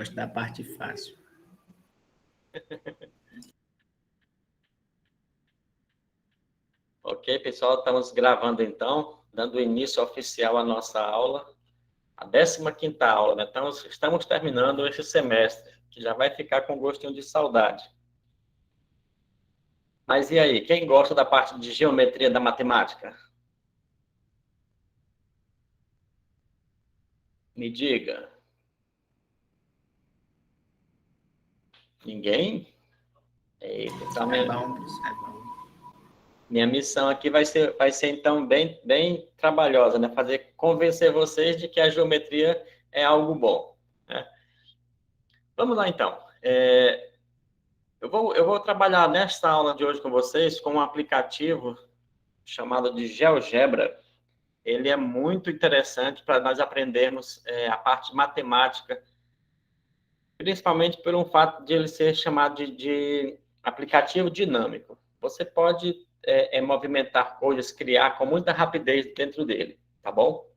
gosto da parte fácil. Ok, pessoal, estamos gravando então, dando início oficial à nossa aula, a 15ª aula, né? Então, estamos terminando esse semestre, que já vai ficar com gostinho de saudade. Mas e aí, quem gosta da parte de geometria da matemática? Me diga. Ninguém? Eita, então, É bom, professor, é bom. minha missão aqui vai ser então bem trabalhosa, né? Convencer vocês de que a geometria é algo bom, né? Vamos lá então. Eu vou trabalhar nesta aula de hoje com vocês com um aplicativo chamado de GeoGebra. Ele é muito interessante para nós aprendermos a parte matemática, principalmente por um fato de ele ser chamado de aplicativo dinâmico. Você pode movimentar coisas, criar com muita rapidez dentro dele, tá bom?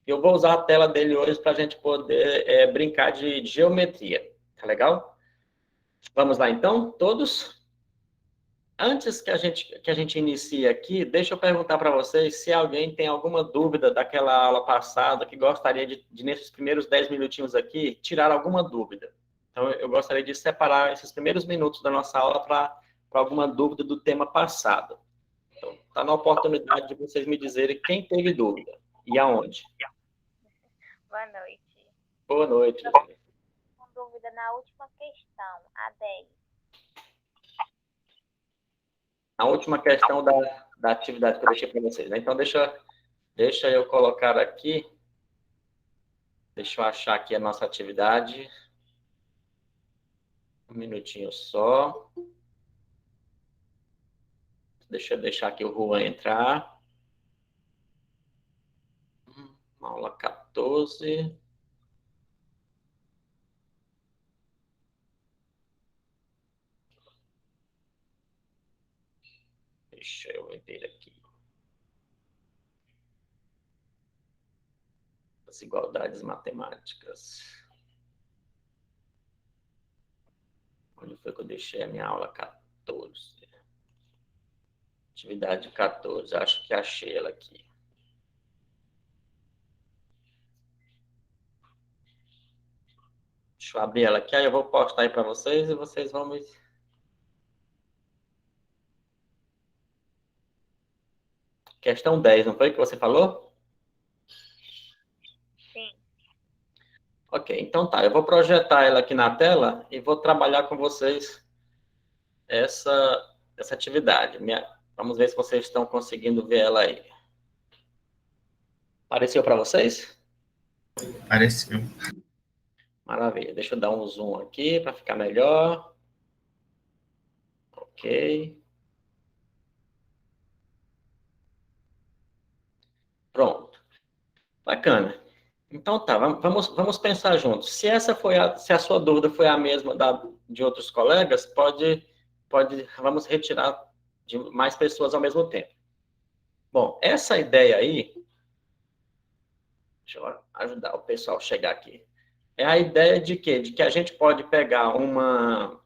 Eu vou usar a tela dele hoje para a gente poder brincar de geometria, tá legal? Vamos lá então, todos? Antes que a gente inicie aqui, deixa eu perguntar para vocês se alguém tem alguma dúvida daquela aula passada, que gostaria de nesses primeiros 10 minutinhos aqui, tirar alguma dúvida. Então, eu gostaria de separar esses primeiros minutos da nossa aula para alguma dúvida do tema passado. Então, está na oportunidade de vocês me dizerem quem teve dúvida e aonde. Boa noite. Boa noite. Com dúvida na última questão, a 10. A última questão da atividade que eu deixei para vocês, né? Então, deixa eu colocar aqui. Deixa eu achar aqui a nossa atividade. Um minutinho só. Deixa eu deixar aqui o Juan entrar. Aula 14. Deixa eu ver aqui. Desigualdades matemáticas. Onde foi que eu deixei a minha aula 14? Atividade 14. Acho que achei ela aqui. Deixa eu abrir ela aqui, aí eu vou postar aí para vocês e vocês vão me... Questão 10, não foi que você falou? Sim. Ok, então tá. Eu vou projetar ela aqui na tela e vou trabalhar com vocês essa atividade. Vamos ver se vocês estão conseguindo ver ela aí. Apareceu para vocês? Apareceu. Maravilha. Deixa eu dar um zoom aqui para ficar melhor. Ok. Pronto. Bacana. Então tá, vamos pensar juntos. Se se a sua dúvida foi a mesma de outros colegas, vamos retirar de mais pessoas ao mesmo tempo. Bom, essa ideia aí, deixa eu ajudar o pessoal a chegar aqui. É a ideia de quê? De que a gente pode pegar uma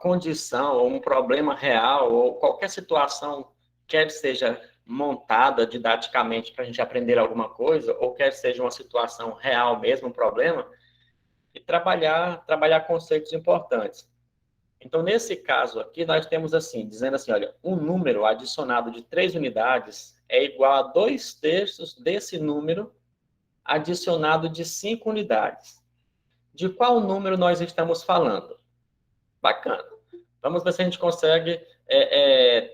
condição ou um problema real ou qualquer situação, quer seja montada didaticamente para a gente aprender alguma coisa, ou quer seja uma situação real mesmo, um problema, e trabalhar conceitos importantes. Então, nesse caso aqui, nós temos assim, dizendo assim, olha, um número adicionado de 3 unidades é igual a 2/3 desse número adicionado de 5 unidades. De qual número nós estamos falando? Bacana. Vamos ver se a gente consegue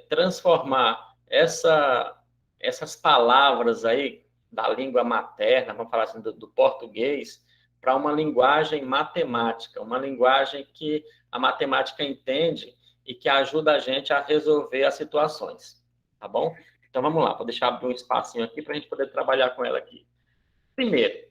transformar essas palavras aí da língua materna, vamos falar assim, do português, para uma linguagem matemática, uma linguagem que a matemática entende e que ajuda a gente a resolver as situações, tá bom? Então, vamos lá, vou deixar abrir um espacinho aqui para a gente poder trabalhar com ela aqui. Primeiro,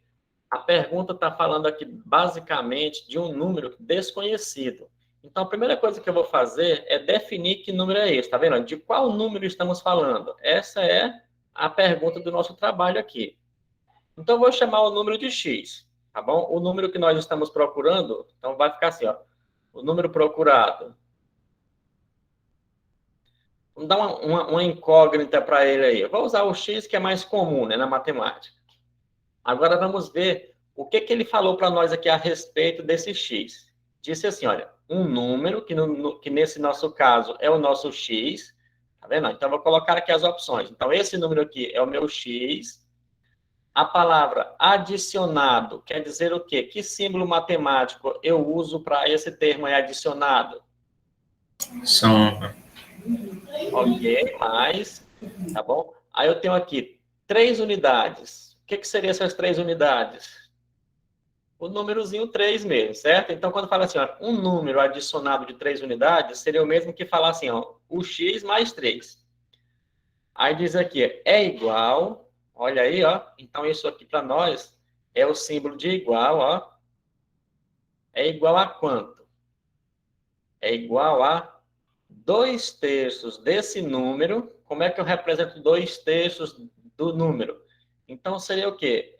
a pergunta está falando aqui, basicamente, de um número desconhecido. Então, a primeira coisa que eu vou fazer é definir que número é esse, tá vendo? De qual número estamos falando? Essa é a pergunta do nosso trabalho aqui. Então, eu vou chamar o número de x, tá bom? O número que nós estamos procurando, então vai ficar assim, ó. O número procurado. Vamos dar uma incógnita para ele aí. Eu vou usar o x, que é mais comum, né, na matemática. Agora vamos ver o que ele falou para nós aqui a respeito desse x. Disse assim, olha, um número, que nesse nosso caso é o nosso x, tá vendo? Então, eu vou colocar aqui as opções. Então, esse número aqui é o meu x. A palavra adicionado quer dizer o quê? Que símbolo matemático eu uso para esse termo adicionado? Soma. Ok, mais, tá bom? Aí eu tenho aqui 3 unidades. O que seriam essas 3 unidades? O númerozinho 3 mesmo, certo? Então, quando fala assim, ó, um número adicionado de 3 unidades, seria o mesmo que falar assim, ó, o x mais 3. Aí diz aqui, é igual, olha aí, ó. Então, isso aqui para nós é o símbolo de igual, ó. É igual a quanto? É igual a 2/3 desse número. Como é que eu represento 2/3 do número? Então, seria o quê?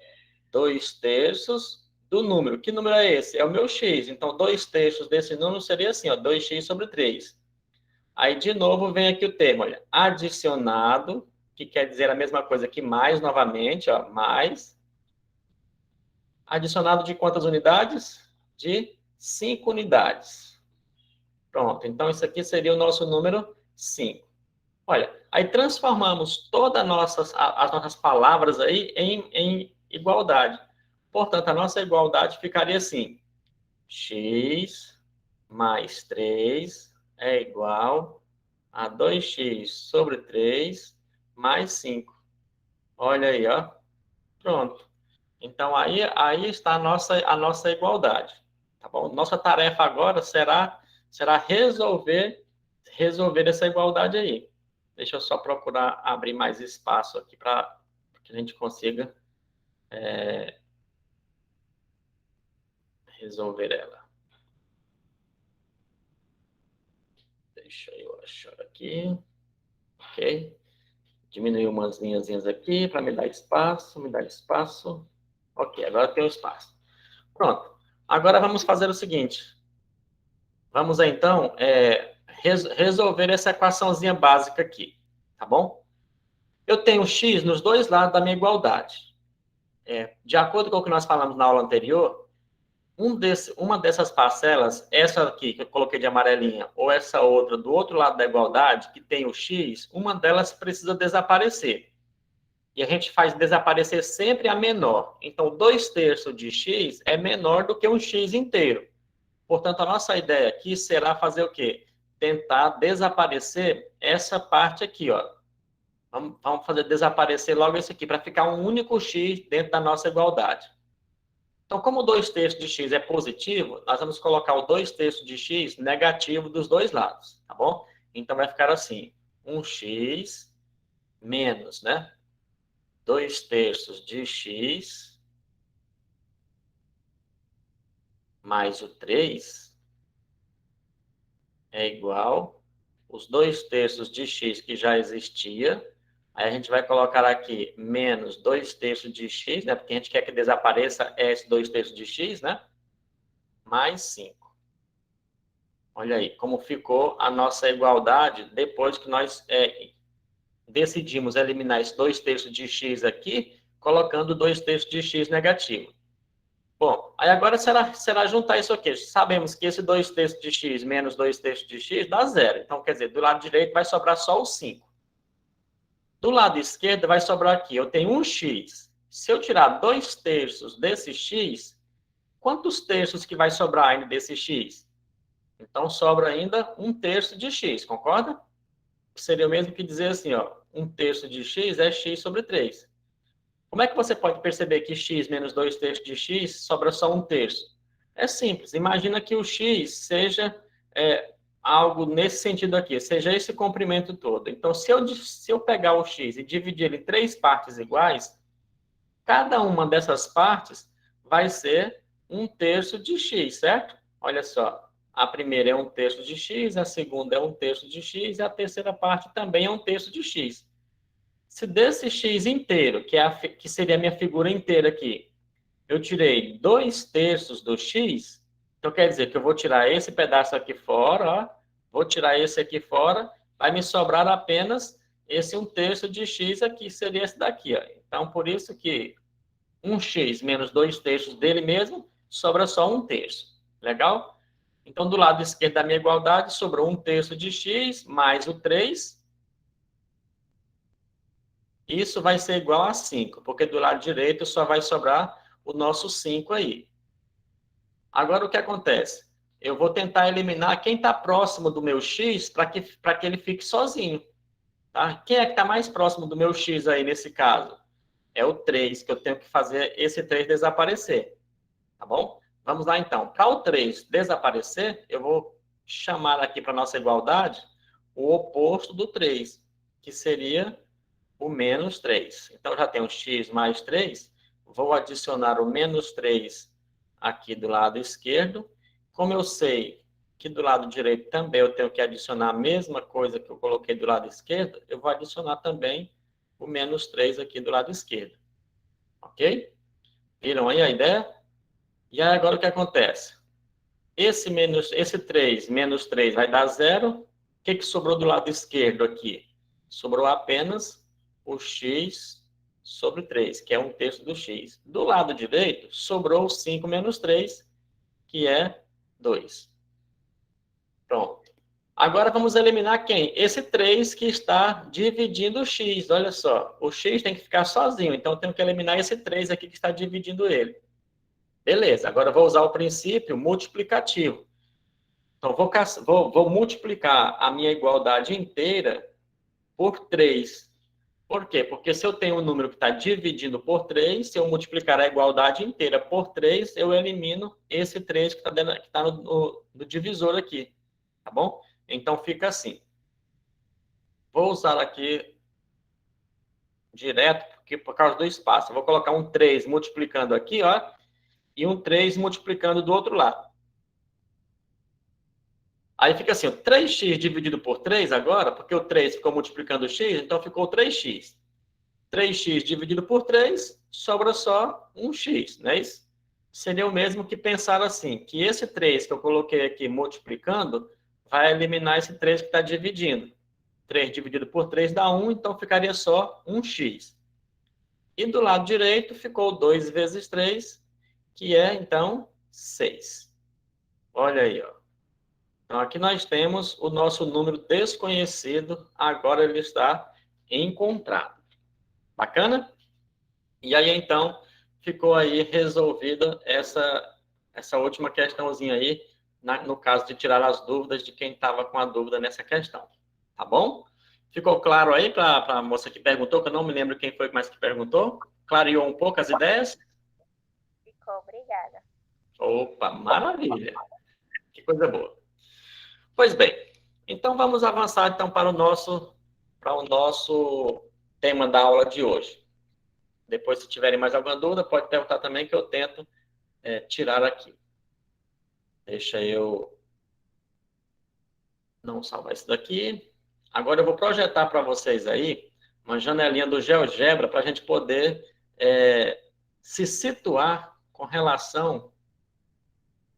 2/3 do número. Que número é esse? É o meu x. Então, 2/3 desse número seria assim, ó, 2x sobre 3. Aí, de novo, vem aqui o termo, olha, adicionado, que quer dizer a mesma coisa que mais, novamente, ó, mais. Adicionado de quantas unidades? De 5 unidades. Pronto, então isso aqui seria o nosso número 5. Olha, aí transformamos todas as nossas palavras aí em igualdade. Portanto, a nossa igualdade ficaria assim: x mais 3 é igual a 2x sobre 3 mais 5. Olha aí, ó. Pronto. Então, aí está a nossa igualdade. Tá bom? Nossa tarefa agora será resolver essa igualdade aí. Deixa eu só procurar abrir mais espaço aqui para que a gente consiga resolver ela. Deixa eu achar aqui. Ok. Diminuir umas linhazinhas aqui para me dar espaço, Ok, agora tem o espaço. Pronto. Agora vamos fazer o seguinte. Vamos, então, resolver essa equaçãozinha básica aqui, tá bom? Eu tenho x nos dois lados da minha igualdade. De acordo com o que nós falamos na aula anterior, uma dessas parcelas, essa aqui que eu coloquei de amarelinha, ou essa outra do outro lado da igualdade, que tem o x, uma delas precisa desaparecer. E a gente faz desaparecer sempre a menor. Então, 2/3 de x é menor do que um x inteiro. Portanto, a nossa ideia aqui será fazer o quê? Tentar desaparecer essa parte aqui, ó. Vamos fazer desaparecer logo esse aqui, para ficar um único x dentro da nossa igualdade. Então, como 2/3 de x é positivo, nós vamos colocar o 2/3 de x negativo dos dois lados, tá bom? Então, vai ficar assim, 1x menos, né? 2/3 de x mais o 3 é igual os 2/3 de x que já existia. Aí a gente vai colocar aqui menos 2/3 de x, né? Porque a gente quer que desapareça esse 2/3 de x, né? Mais 5. Olha aí como ficou a nossa igualdade depois que nós decidimos eliminar esse 2/3 de x aqui, colocando 2/3 de x negativo. Bom, aí agora será juntar isso aqui. Sabemos que esse 2/3 de x menos 2/3 de x dá zero. Então, quer dizer, do lado direito vai sobrar só o 5. Do lado esquerdo vai sobrar aqui, eu tenho um x. Se eu tirar 2/3 desse x, quantos terços que vai sobrar ainda desse x? Então, sobra ainda 1/3 de x, concorda? Seria o mesmo que dizer assim, ó, 1/3 de x é x sobre 3. Como é que você pode perceber que x menos 2/3 de x sobra só 1/3? É simples, imagina que o x seja algo nesse sentido aqui, seja esse comprimento todo. Então, se eu pegar o x e dividir ele em 3 partes iguais, cada uma dessas partes vai ser 1/3 de x, certo? Olha só, a primeira é 1/3 de x, a segunda é 1/3 de x e a terceira parte também é 1/3 de x. Se desse x inteiro, que seria a minha figura inteira aqui, eu tirei 2/3 do x, então quer dizer que eu vou tirar esse pedaço aqui fora, ó, vou tirar esse aqui fora, vai me sobrar apenas esse 1/3 de x aqui, seria esse daqui, ó. Então, por isso que 1x menos 2/3 dele mesmo, sobra só 1/3. Legal? Então, do lado esquerdo da minha igualdade, sobrou 1/3 de x mais o 3. Isso vai ser igual a 5, porque do lado direito só vai sobrar o nosso 5 aí. Agora, o que acontece? Eu vou tentar eliminar quem está próximo do meu x para que ele fique sozinho. Tá? Quem é que está mais próximo do meu x aí nesse caso? É o 3, que eu tenho que fazer esse 3 desaparecer. Tá bom? Vamos lá, então. Para o 3 desaparecer, eu vou chamar aqui para a nossa igualdade o oposto do 3, que seria o menos 3. Então, já tenho x mais 3. Vou adicionar o menos 3 aqui do lado esquerdo. Como eu sei que do lado direito também eu tenho que adicionar a mesma coisa que eu coloquei do lado esquerdo, eu vou adicionar também o menos 3 aqui do lado esquerdo. Ok? Viram aí a ideia? E aí, agora o que acontece? Esse 3 menos 3 vai dar 0. O que sobrou do lado esquerdo aqui? Sobrou apenas o x sobre 3, que é 1/3 do x. Do lado direito, sobrou 5 menos 3, que é 2. Pronto. Agora vamos eliminar quem? Esse 3 que está dividindo o x. Olha só, o x tem que ficar sozinho, então eu tenho que eliminar esse 3 aqui que está dividindo ele. Beleza, agora eu vou usar o princípio multiplicativo. Então, vou multiplicar a minha igualdade inteira por 3. Por quê? Porque se eu tenho um número que está dividindo por 3, se eu multiplicar a igualdade inteira por 3, eu elimino esse 3 que está no divisor aqui. Tá bom? Então, fica assim. Vou usar aqui direto, porque por causa do espaço. Eu vou colocar um 3 multiplicando aqui, ó, e um 3 multiplicando do outro lado. Aí fica assim, 3x dividido por 3 agora, porque o 3 ficou multiplicando o x, então ficou 3x. 3x dividido por 3, sobra só 1x, não é isso? Seria o mesmo que pensar assim, que esse 3 que eu coloquei aqui multiplicando, vai eliminar esse 3 que está dividindo. 3 dividido por 3 dá 1, então ficaria só 1x. E do lado direito ficou 2 vezes 3, que é, então, 6. Olha aí, ó. Então, aqui nós temos o nosso número desconhecido, agora ele está encontrado. Bacana? E aí, então, ficou aí resolvida essa última questãozinha aí, no caso de tirar as dúvidas de quem estava com a dúvida nessa questão. Tá bom? Ficou claro aí para a moça que perguntou, que eu não me lembro quem foi mais que perguntou? Clareou um pouco as ideias? Ficou, obrigada. Opa, maravilha! Que coisa boa. Pois bem, então vamos avançar então para o nosso tema da aula de hoje. Depois, se tiverem mais alguma dúvida, pode perguntar também que eu tento tirar aqui. Deixa eu não salvar isso daqui. Agora eu vou projetar para vocês aí uma janelinha do GeoGebra para a gente poder se situar com relação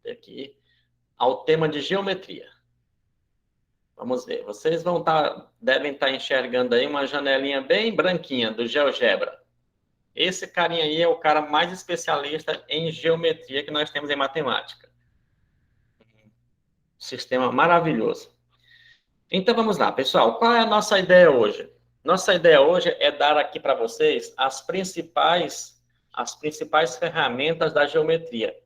aqui ao tema de geometria. Vamos ver. Vocês devem estar enxergando aí uma janelinha bem branquinha do GeoGebra. Esse carinha aí é o cara mais especialista em geometria que nós temos em matemática. Sistema maravilhoso. Então vamos lá, pessoal. Qual é a nossa ideia hoje? Nossa ideia hoje é dar aqui para vocês as principais ferramentas da geometria.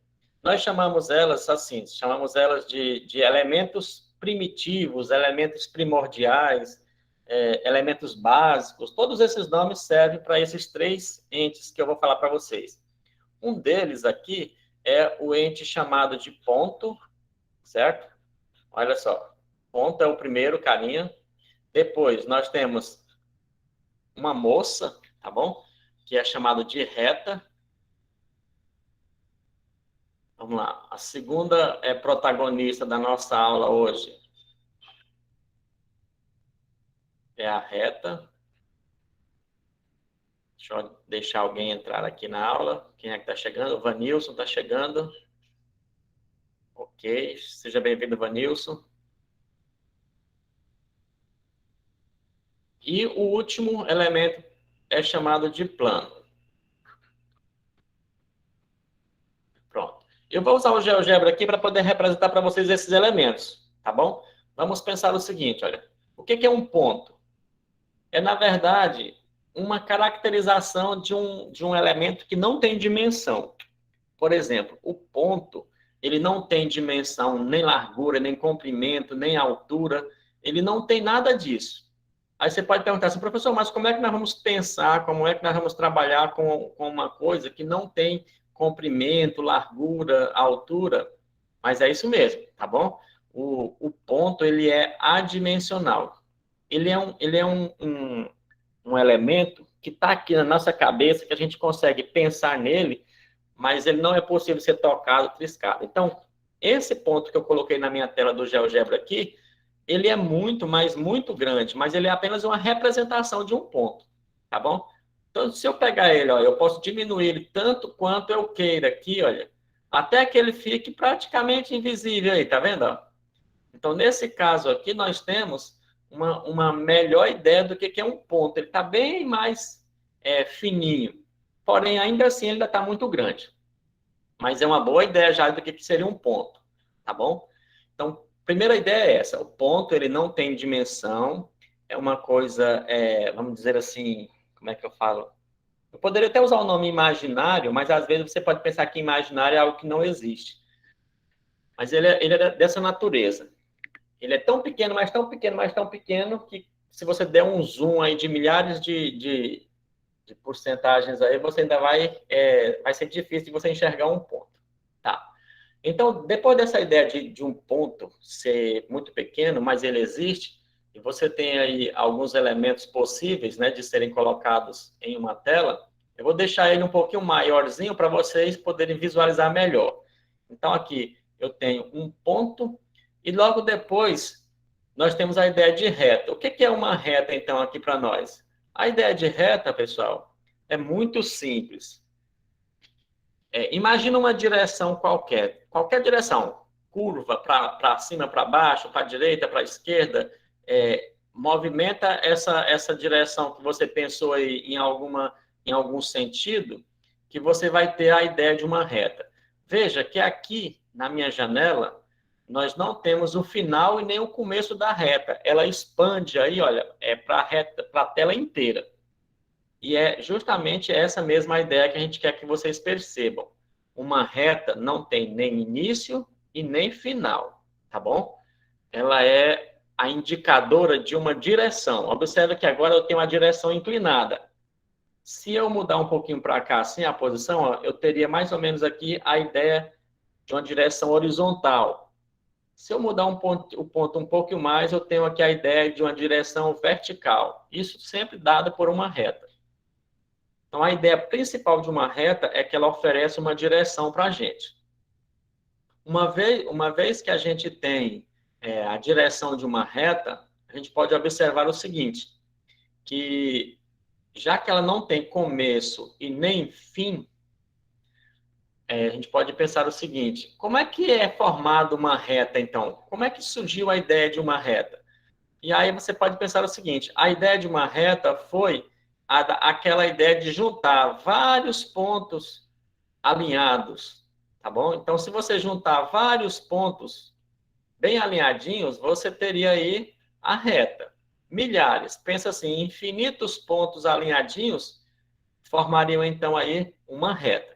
Nós chamamos elas assim, de elementos primitivos, elementos primordiais, elementos básicos. Todos esses nomes servem para esses 3 entes que eu vou falar para vocês. Um deles aqui é o ente chamado de ponto, certo? Olha só, ponto é o primeiro carinha. Depois nós temos uma moça, tá bom? Que é chamado de reta. Vamos lá. A segunda protagonista da nossa aula hoje é a reta. Deixa eu deixar alguém entrar aqui na aula. Quem é que está chegando? O Vanilson está chegando. Ok, seja bem-vindo, Vanilson. E o último elemento é chamado de plano. Pronto. Eu vou usar o GeoGebra aqui para poder representar para vocês esses elementos, tá bom? Vamos pensar o seguinte, olha. O que é um ponto? É, na verdade, uma caracterização de um elemento que não tem dimensão. Por exemplo, o ponto, ele não tem dimensão, nem largura, nem comprimento, nem altura, ele não tem nada disso. Aí você pode perguntar assim, professor, mas como é que nós vamos pensar, como é que nós vamos trabalhar com uma coisa que não tem comprimento, largura, altura? Mas é isso mesmo, tá bom? O ponto, ele é adimensional. Ele é um elemento que está aqui na nossa cabeça, que a gente consegue pensar nele, mas ele não é possível ser tocado, triscado. Então, esse ponto que eu coloquei na minha tela do GeoGebra aqui, ele é muito, mas muito grande, mas ele é apenas uma representação de um ponto, tá bom? Então, se eu pegar ele, ó, eu posso diminuir ele tanto quanto eu queira aqui, olha, até que ele fique praticamente invisível aí, tá vendo? Ó? Então, nesse caso aqui, nós temos uma melhor ideia do que é um ponto. Ele está bem mais fininho, porém, ainda assim, ele ainda está muito grande. Mas é uma boa ideia já do que seria um ponto, tá bom? Então, primeira ideia é essa. O ponto, ele não tem dimensão, é uma coisa, vamos dizer assim, como é que eu falo? Eu poderia até usar o nome imaginário, mas às vezes você pode pensar que imaginário é algo que não existe. Mas ele é dessa natureza. Ele é tão pequeno, mas tão pequeno, mas tão pequeno, que se você der um zoom aí de milhares de porcentagens aí, você ainda vai ser difícil de você enxergar um ponto. Tá. Então, depois dessa ideia de um ponto ser muito pequeno, mas ele existe, e você tem aí alguns elementos possíveis, né, de serem colocados em uma tela, eu vou deixar ele um pouquinho maiorzinho para vocês poderem visualizar melhor. Então, aqui eu tenho um ponto, e logo depois nós temos a ideia de reta. O que é uma reta, então, aqui para nós? A ideia de reta, pessoal, é muito simples. Imagina uma direção qualquer direção, curva para cima, para baixo, para a direita, para a esquerda, movimenta essa direção que você pensou aí em algum sentido, que você vai ter a ideia de uma reta. Veja que aqui, na minha janela, nós não temos o final e nem o começo da reta. Ela expande aí, olha, para a reta, para a tela inteira. E é justamente essa mesma ideia que a gente quer que vocês percebam. Uma reta não tem nem início e nem final, tá bom? Ela é a indicadora de uma direção. Observe que agora eu tenho uma direção inclinada. Se eu mudar um pouquinho para cá, assim, a posição, ó, eu teria mais ou menos aqui a ideia de uma direção horizontal. Se eu mudar o ponto um pouquinho mais, eu tenho aqui a ideia de uma direção vertical. Isso sempre dado por uma reta. Então, a ideia principal de uma reta é que ela oferece uma direção para a gente. Uma vez que a gente tem a direção de uma reta, a gente pode observar o seguinte, que já que ela não tem começo e nem fim, a gente pode pensar o seguinte, como é que é formada uma reta, então? Como é que surgiu a ideia de uma reta? E aí você pode pensar o seguinte, a ideia de uma reta foi aquela ideia de juntar vários pontos alinhados, tá bom? Então, se você juntar vários pontos bem alinhadinhos, você teria aí a reta. Milhares, pensa assim, infinitos pontos alinhadinhos formariam, então, aí uma reta,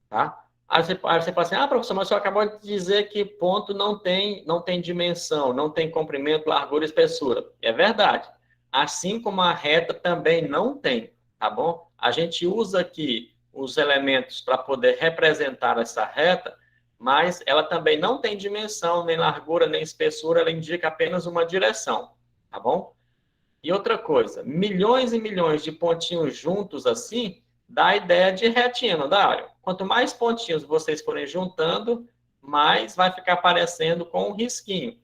tá? Aí você fala assim, professor, mas você acabou de dizer que ponto não tem dimensão, não tem comprimento, largura e espessura. É verdade. Assim como a reta também não tem, tá bom? A gente usa aqui os elementos para poder representar essa reta, mas ela também não tem dimensão, nem largura, nem espessura, ela indica apenas uma direção, tá bom? E outra coisa, milhões e milhões de pontinhos juntos assim, dá a ideia de retinha, não dá? Quanto mais pontinhos vocês forem juntando, mais vai ficar aparecendo com um risquinho.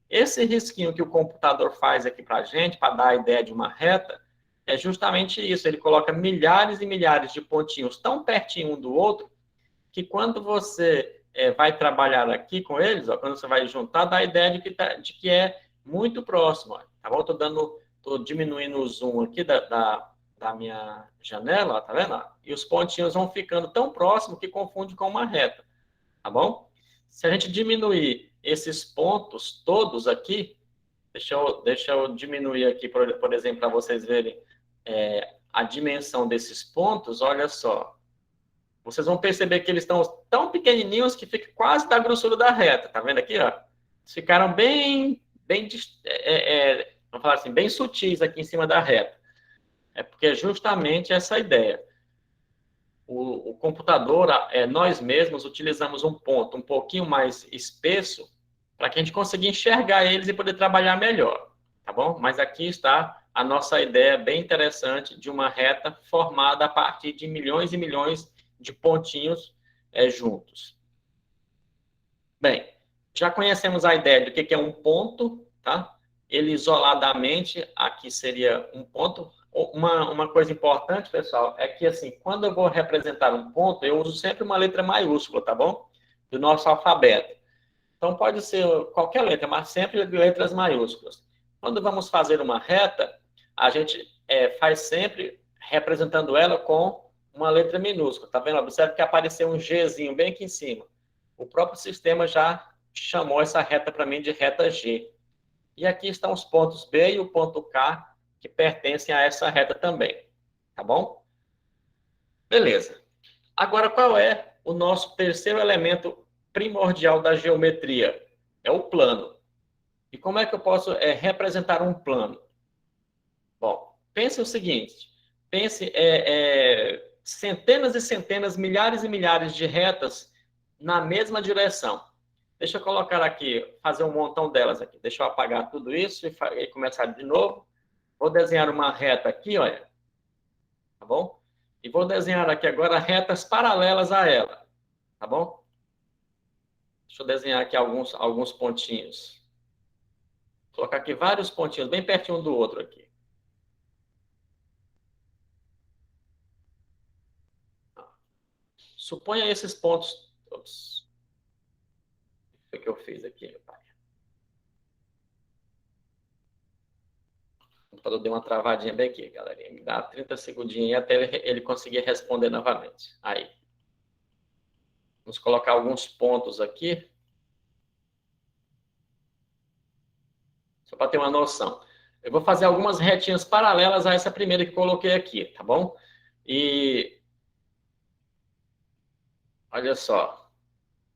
Esse risquinho que o computador faz aqui para a gente, para dar a ideia de uma reta, é justamente isso. Ele coloca milhares e milhares de pontinhos tão pertinho um do outro que quando você vai trabalhar aqui com eles, ó, quando você vai juntar, dá a ideia de que é muito próximo. Ó, tá bom? Estou diminuindo o zoom aqui da minha janela, ó, tá vendo? Ó? E os pontinhos vão ficando tão próximos que confunde com uma reta, tá bom? Se a gente diminuir esses pontos todos aqui, deixa eu diminuir aqui, por exemplo, para vocês verem a dimensão desses pontos, olha só. Vocês vão perceber que eles estão tão pequenininhos que fica quase da grossura da reta. Tá vendo aqui, ó? Eles ficaram vamos falar assim, bem sutis aqui em cima da reta. É porque é justamente essa ideia. O computador, nós mesmos utilizamos um ponto um pouquinho mais espesso para que a gente consiga enxergar eles e poder trabalhar melhor, tá bom? Mas aqui está a nossa ideia bem interessante de uma reta formada a partir de milhões e milhões de pontinhos juntos. Bem, já conhecemos a ideia do que é um ponto, tá? Ele isoladamente, aqui seria um ponto. Uma coisa importante, pessoal, é que assim, quando eu vou representar um ponto, eu uso sempre uma letra maiúscula, tá bom? Do nosso alfabeto. Então, pode ser qualquer letra, mas sempre letras maiúsculas. Quando vamos fazer uma reta, a gente faz sempre representando ela com uma letra minúscula, tá vendo? Observe que apareceu um Gzinho bem aqui em cima. O próprio sistema já chamou essa reta para mim de reta G. E aqui estão os pontos B e o ponto K, que pertencem a essa reta também, tá bom? Beleza. Agora, qual é o nosso terceiro elemento primordial da geometria? É o plano. E como é que eu posso representar um plano? Bom, pense o seguinte, pense centenas e centenas, milhares e milhares de retas na mesma direção. Deixa eu colocar aqui, fazer um montão delas aqui. Deixa eu apagar tudo isso e começar de novo. Vou desenhar uma reta aqui, olha. Tá bom? E vou desenhar aqui agora retas paralelas a ela. Tá bom? Deixa eu desenhar aqui alguns pontinhos. Vou colocar aqui vários pontinhos, bem pertinho um do outro aqui. Suponha esses pontos. Ops. O que eu fiz aqui, meu pai? O computador deu uma travadinha bem aqui, galerinha. Me dá 30 segundinhos até ele conseguir responder novamente. Aí. Vamos colocar alguns pontos aqui. Só para ter uma noção. Eu vou fazer algumas retinhas paralelas a essa primeira que coloquei aqui, tá bom? E olha só.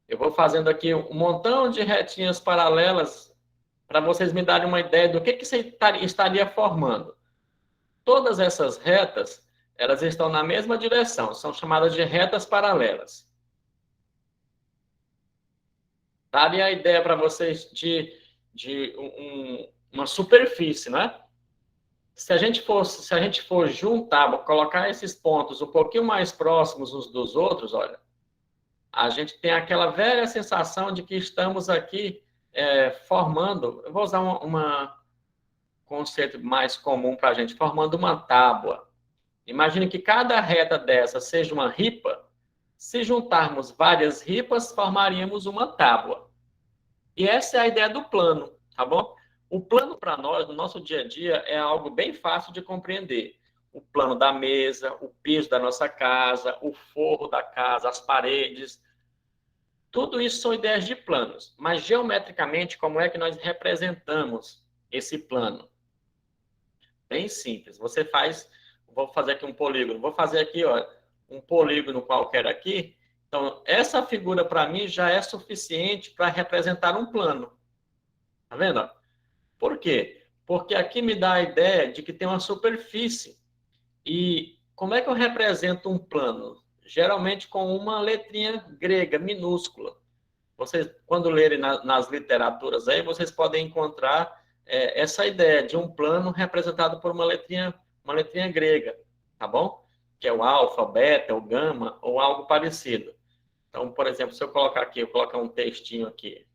Eu vou fazendo aqui um montão de retinhas paralelas para vocês me darem uma ideia do que você estaria formando. Todas essas retas, elas estão na mesma direção, são chamadas de retas paralelas. Daria a ideia para vocês de uma superfície, né? Se a gente for juntar, colocar esses pontos um pouquinho mais próximos uns dos outros, olha, a gente tem aquela velha sensação de que estamos aqui formando, eu vou usar um conceito mais comum para a gente, formando uma tábua. Imagine que cada reta dessa seja uma ripa, se juntarmos várias ripas, formaríamos uma tábua. E essa é a ideia do plano, tá bom? O plano para nós, no nosso dia a dia, é algo bem fácil de compreender. O plano da mesa, o piso da nossa casa, o forro da casa, as paredes. Tudo isso são ideias de planos. Mas, geometricamente, como é que nós representamos esse plano? Bem simples. Você faz... Vou fazer aqui um polígono. Vou fazer aqui, ó, um polígono qualquer aqui. Então, essa figura, para mim, já é suficiente para representar um plano. Tá vendo? Por quê? Porque aqui me dá a ideia de que tem uma superfície. E como é que eu represento um plano? Geralmente com uma letrinha grega, minúscula. Vocês, quando lerem nas literaturas aí, vocês podem encontrar essa ideia de um plano representado por uma letrinha grega, tá bom? Que é o alfa, o beta, o gama, ou algo parecido. Então, por exemplo, se eu colocar aqui, eu colocar um textinho aqui,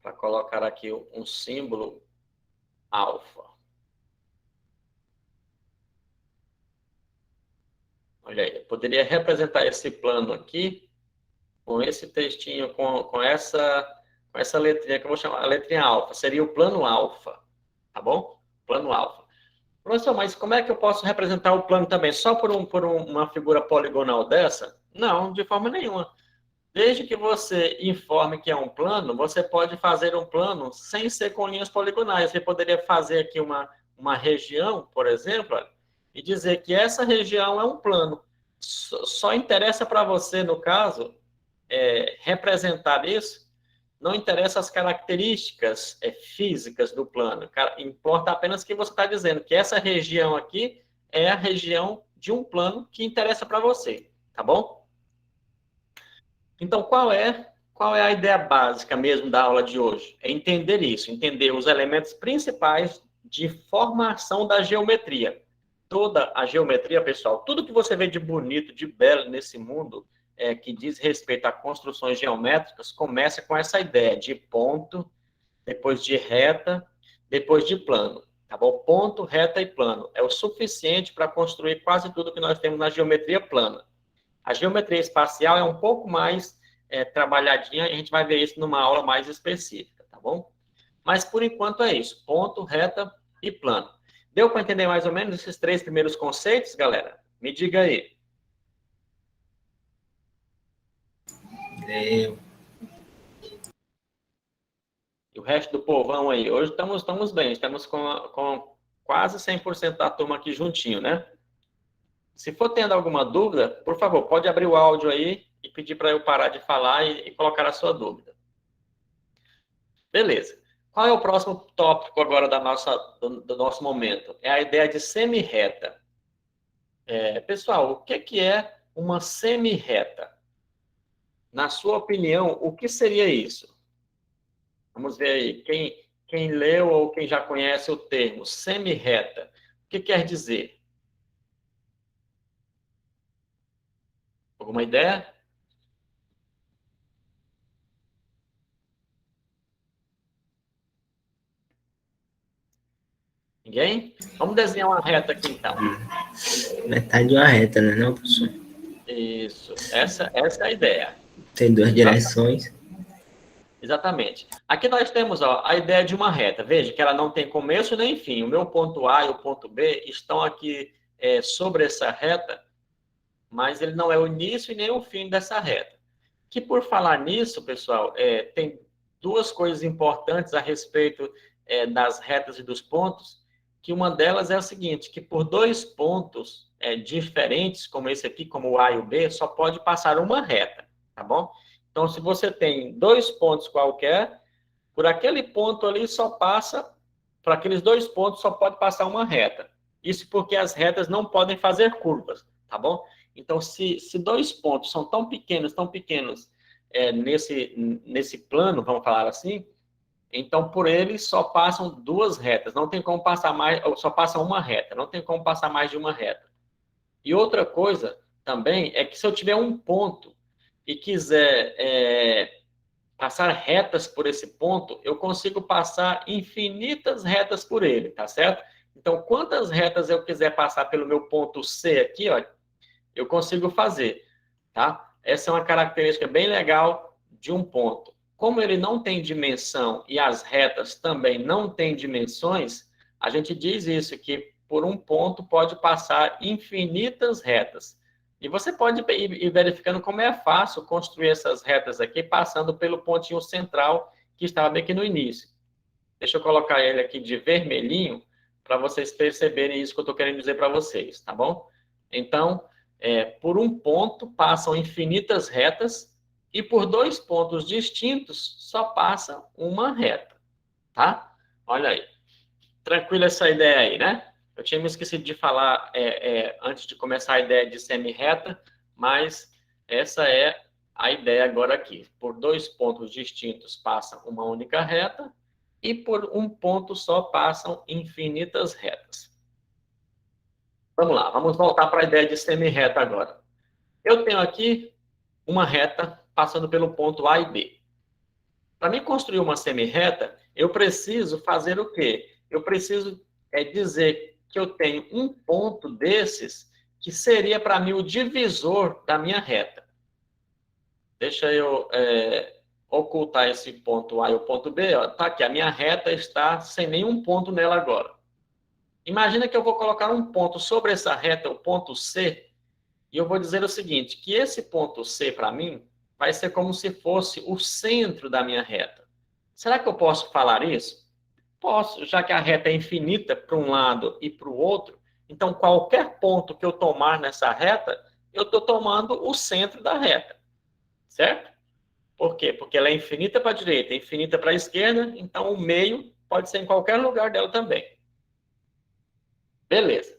para colocar aqui um símbolo alfa. Olha aí, eu poderia representar esse plano aqui com esse textinho, com essa letrinha que eu vou chamar, a letrinha alfa. Seria o plano alfa, tá bom? Plano alfa. Professor, mas como é que eu posso representar o plano também? Só por uma figura poligonal dessa? Não, de forma nenhuma. Desde que você informe que é um plano, você pode fazer um plano sem ser com linhas poligonais. Você poderia fazer aqui uma região, por exemplo, e dizer que essa região é um plano. Só interessa para você, no caso, representar isso, não interessa as características físicas do plano. Importa apenas que você está dizendo que essa região aqui é a região de um plano que interessa para você, tá bom? Então, qual é a ideia básica mesmo da aula de hoje? É entender isso, entender os elementos principais de formação da geometria. Toda a geometria, pessoal, tudo que você vê de bonito, de belo nesse mundo, que diz respeito a construções geométricas, começa com essa ideia de ponto, depois de reta, depois de plano. Tá bom? Ponto, reta e plano. É o suficiente para construir quase tudo que nós temos na geometria plana. A geometria espacial é um pouco mais trabalhadinha, a gente vai ver isso numa aula mais específica, tá bom? Mas, por enquanto, é isso. Ponto, reta e plano. Deu para entender mais ou menos esses 3 primeiros conceitos, galera? Me diga aí. Deu. E o resto do povão aí? Hoje estamos bem, estamos com quase 100% da turma aqui juntinho, né? Se for tendo alguma dúvida, por favor, pode abrir o áudio aí e pedir para eu parar de falar e colocar a sua dúvida. Beleza. Qual é o próximo tópico agora do nosso momento? É a ideia de semi-reta. Pessoal, o que é uma semi-reta? Na sua opinião, o que seria isso? Vamos ver aí. Quem leu ou quem já conhece o termo semi-reta, o que quer dizer? Alguma ideia? Ninguém? Vamos desenhar uma reta aqui, então. Metade de uma reta, né, não, professor? Isso. Essa é a ideia. Tem 2 direções. Exatamente. Aqui nós temos a ideia de uma reta. Veja que ela não tem começo nem fim. O meu ponto A e o ponto B estão aqui sobre essa reta, mas ele não é o início e nem o fim dessa reta. Que por falar nisso, pessoal, tem 2 coisas importantes a respeito das retas e dos pontos, que uma delas é a seguinte, que por 2 pontos diferentes, como esse aqui, como o A e o B, só pode passar uma reta, tá bom? Então, se você tem 2 pontos qualquer, por aquele ponto ali só passa, por aqueles 2 pontos só pode passar uma reta. Isso porque as retas não podem fazer curvas, tá bom? Então, se 2 pontos são tão pequenos nesse plano, vamos falar assim, então por eles só passam 2 retas, não tem como passar mais, só passa uma reta, não tem como passar mais de uma reta. E outra coisa também é que se eu tiver um ponto e quiser passar retas por esse ponto, eu consigo passar infinitas retas por ele, tá certo? Então, quantas retas eu quiser passar pelo meu ponto C aqui, ó, eu consigo fazer, tá? Essa é uma característica bem legal de um ponto. Como ele não tem dimensão e as retas também não têm dimensões, a gente diz isso, que por um ponto pode passar infinitas retas. E você pode ir verificando como é fácil construir essas retas aqui, passando pelo pontinho central, que estava bem aqui no início. Deixa eu colocar ele aqui de vermelhinho, para vocês perceberem isso que eu estou querendo dizer para vocês, tá bom? Então, por um ponto passam infinitas retas, e por 2 pontos distintos só passa uma reta, tá? Olha aí. Tranquila essa ideia aí, né? Eu tinha me esquecido de falar antes de começar a ideia de semi-reta, mas essa é a ideia agora aqui. Por 2 pontos distintos passa uma única reta e por um ponto só passam infinitas retas. Vamos lá, vamos voltar para a ideia de semi-reta agora. Eu tenho aqui uma reta passando pelo ponto A e B. Para mim construir uma semi-reta, eu preciso fazer o quê? eu preciso dizer que eu tenho um ponto desses que seria para mim o divisor da minha reta. Deixa eu ocultar esse ponto A e o ponto B. Tá aqui, a minha reta está sem nenhum ponto nela agora. Imagina que eu vou colocar um ponto sobre essa reta, o ponto C, e eu vou dizer o seguinte, que esse ponto C, para mim, vai ser como se fosse o centro da minha reta. Será que eu posso falar isso? Posso, já que a reta é infinita para um lado e para o outro, então qualquer ponto que eu tomar nessa reta, eu estou tomando o centro da reta, certo? Por quê? Porque ela é infinita para a direita, infinita para a esquerda, então o meio pode ser em qualquer lugar dela também. Beleza.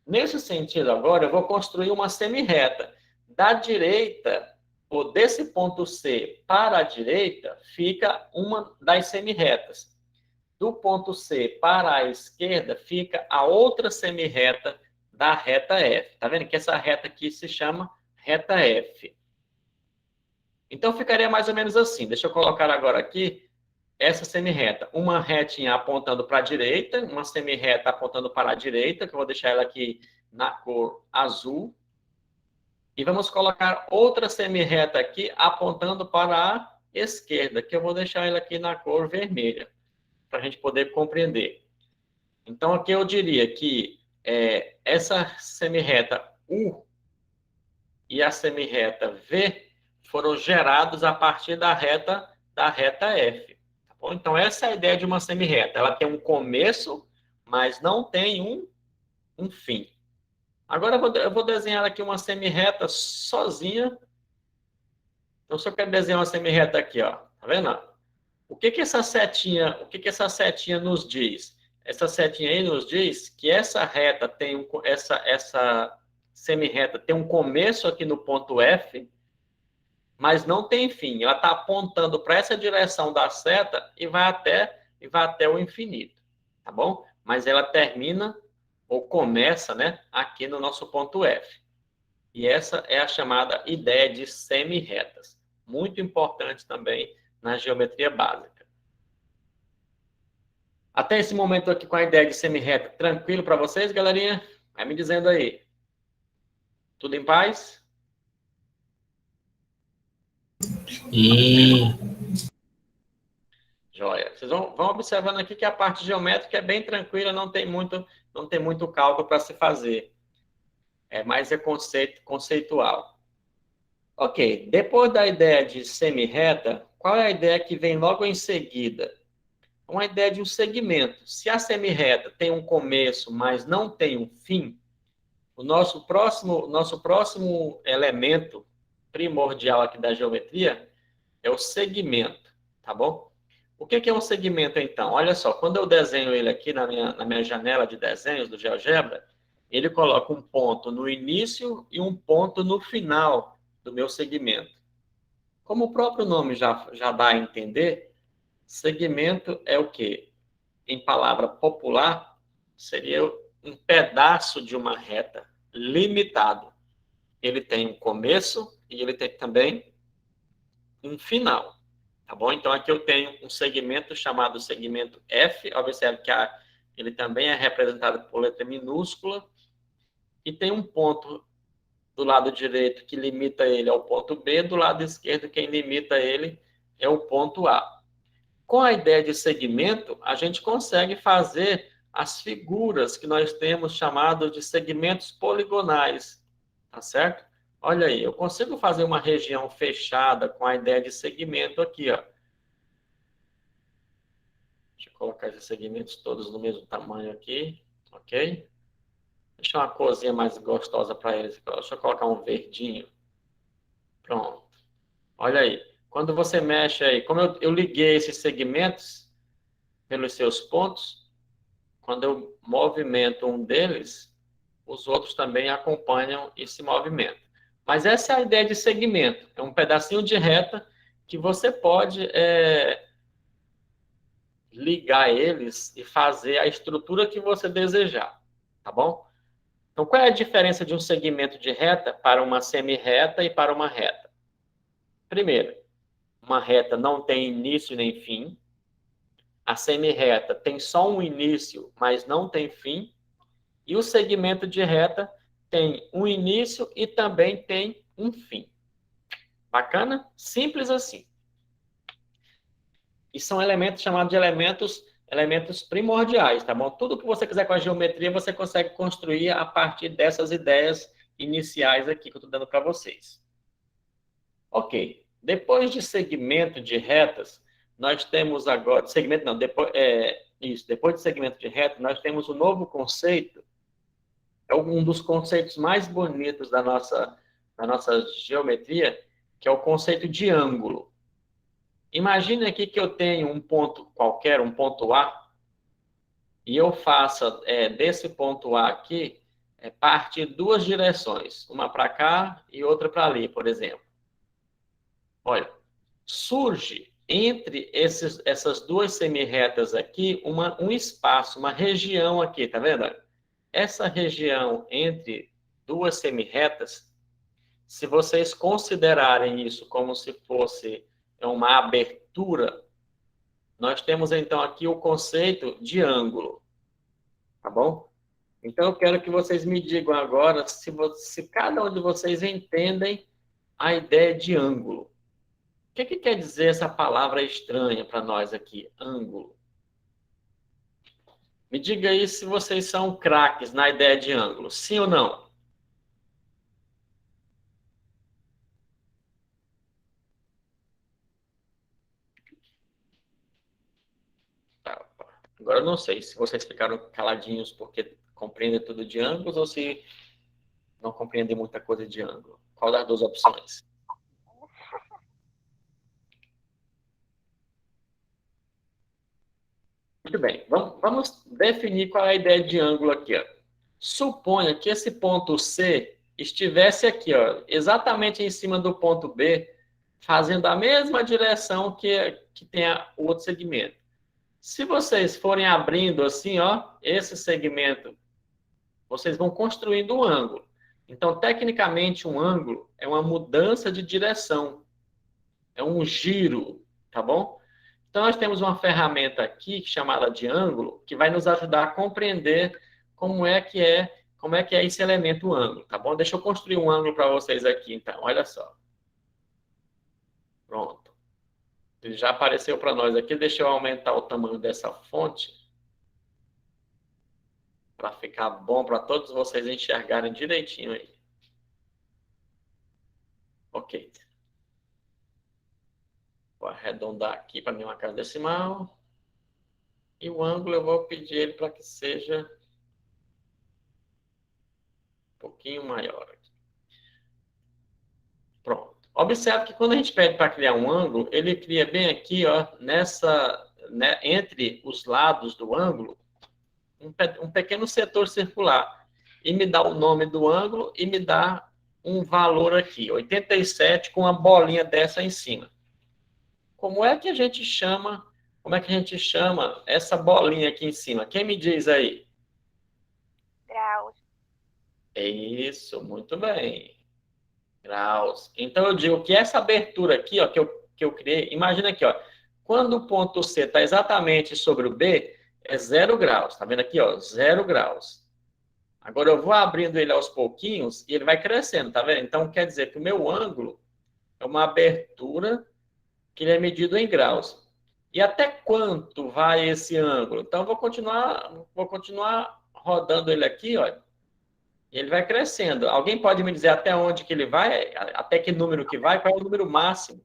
Nesse sentido agora, eu vou construir uma semi-reta. Da direita, ou desse ponto C para a direita, fica uma das semi-retas. Do ponto C para a esquerda, fica a outra semi-reta da reta F. Tá vendo que essa reta aqui se chama reta F. Então, ficaria mais ou menos assim. Deixa eu colocar agora aqui essa semi-reta. Uma retinha apontando para a direita, uma semi-reta apontando para a direita, que eu vou deixar ela aqui na cor azul. E vamos colocar outra semi-reta aqui apontando para a esquerda, que eu vou deixar ela aqui na cor vermelha, para a gente poder compreender. Então, aqui eu diria que essa semi-reta U e a semi-reta V foram gerados a partir da reta F. Tá bom? Então, essa é a ideia de uma semi-reta. Ela tem um começo, mas não tem um fim. Agora, eu vou desenhar aqui uma semi-reta sozinha. Então, se eu quero desenhar uma semi-reta aqui, ó, tá vendo? O que essa setinha nos diz? Essa setinha aí nos diz que essa reta tem essa semi-reta tem um começo aqui no ponto F, mas não tem fim. Ela está apontando para essa direção da seta e vai até o infinito, tá bom? Mas ela termina ou começa, né, aqui no nosso ponto F. E essa é a chamada ideia de semi-retas. Muito importante também na geometria básica. Até esse momento aqui com a ideia de semi-reta, tranquilo para vocês, galerinha? Vai me dizendo aí. Tudo em paz? E Joia. Vocês vão observando aqui que a parte geométrica é bem tranquila, não tem muito cálculo para se fazer. Mais conceitual. Ok, depois da ideia de semi-reta, qual é a ideia que vem logo em seguida? Uma ideia de um segmento. Se a semi-reta tem um começo, mas não tem um fim, o nosso próximo elemento primordial aqui da geometria é o segmento, tá bom? O que é um segmento, então? Olha só, quando eu desenho ele aqui na minha janela de desenhos do GeoGebra, ele coloca um ponto no início e um ponto no final do meu segmento. Como o próprio nome já dá a entender, segmento é o quê? Em palavra popular, seria um pedaço de uma reta limitado. Ele tem um começo e ele tem também um final. Tá bom? Então, aqui eu tenho um segmento chamado segmento F. Observe que ele também é representado por letra minúscula. E tem um ponto do lado direito que limita ele ao ponto B. Do lado esquerdo, quem limita ele é o ponto A. Com a ideia de segmento, a gente consegue fazer as figuras que nós temos chamado de segmentos poligonais. Tá certo? Olha aí, eu consigo fazer uma região fechada com a ideia de segmento aqui, ó. Deixa eu colocar esses segmentos todos no mesmo tamanho aqui, ok? Deixa uma corzinha mais gostosa para eles. Deixa eu colocar um verdinho. Pronto. Olha aí. Quando você mexe aí, como eu liguei esses segmentos pelos seus pontos, quando eu movimento um deles, os outros também acompanham esse movimento. Mas essa é a ideia de segmento. É um pedacinho de reta que você pode ligar eles e fazer a estrutura que você desejar. Tá bom? Então, qual é a diferença de um segmento de reta para uma semi-reta e para uma reta? Primeiro, uma reta não tem início nem fim. a semirreta tem só um início, mas não tem fim, e o segmento de reta tem um início e também tem um fim. Bacana? Simples assim. E são elementos chamados de elementos primordiais, tá bom? Tudo que você quiser com a geometria, você consegue construir a partir dessas ideias iniciais aqui que eu estou dando para vocês. Ok. Depois de segmento de retas, nós temos agora... Segmento não, depois de segmento de reta, nós temos um novo conceito. É um dos conceitos mais bonitos da nossa geometria, que é o conceito de ângulo. Imagine aqui que eu tenho um ponto qualquer, um ponto A, e eu faça desse ponto A aqui, partir duas direções, uma para cá e outra para ali, por exemplo. Olha, surge entre essas duas semirretas aqui um espaço, uma região aqui, tá vendo? Essa região entre duas semirretas, se vocês considerarem isso como se fosse uma abertura, nós temos então aqui o conceito de ângulo, tá bom? Então eu quero que vocês me digam agora se cada um de vocês entendem a ideia de ângulo. O que quer dizer essa palavra estranha para nós aqui, ângulo? Me diga aí se vocês são craques na ideia de ângulo, sim ou não? Tá. Agora eu não sei se vocês ficaram caladinhos porque compreendem tudo de ângulos ou se não compreendem muita coisa de ângulo. Qual das duas opções? Muito bem, vamos definir qual é a ideia de ângulo aqui. Ó. Suponha que esse ponto C estivesse aqui, ó, exatamente em cima do ponto B, fazendo a mesma direção que tem o outro segmento. Se vocês forem abrindo assim, ó, esse segmento, vocês vão construindo um ângulo. Então, tecnicamente, um ângulo é uma mudança de direção, é um giro, tá bom? Então, nós temos uma ferramenta aqui chamada de ângulo, que vai nos ajudar a compreender como é que é esse elemento ângulo, tá bom? Deixa eu construir um ângulo para vocês aqui, então. Olha só. Pronto. Ele já apareceu para nós aqui. Deixa eu aumentar o tamanho dessa fonte para ficar bom para todos vocês enxergarem direitinho aí. Ok. Vou arredondar aqui para nenhuma casa decimal. E o ângulo eu vou pedir ele para que seja um pouquinho maior. Pronto. Observe que quando a gente pede para criar um ângulo, ele cria bem aqui, ó, entre os lados do ângulo, um pequeno setor circular. E me dá o nome do ângulo e me dá um valor aqui, 87, com uma bolinha dessa em cima. Como é que a gente chama essa bolinha aqui em cima? Quem me diz aí? Graus. Isso, muito bem. Graus. Então, eu digo que essa abertura aqui, ó, que eu criei, imagina aqui, ó, quando o ponto C está exatamente sobre o B, é 0 graus. Tá vendo aqui, ó, 0 graus. Agora, eu vou abrindo ele aos pouquinhos e ele vai crescendo, tá vendo? Então, quer dizer que o meu ângulo é uma abertura que ele é medido em graus. E até quanto vai esse ângulo? Então, eu vou continuar rodando ele aqui, ó. E ele vai crescendo. Alguém pode me dizer até onde que ele vai? Até que número que vai? Qual é o número máximo?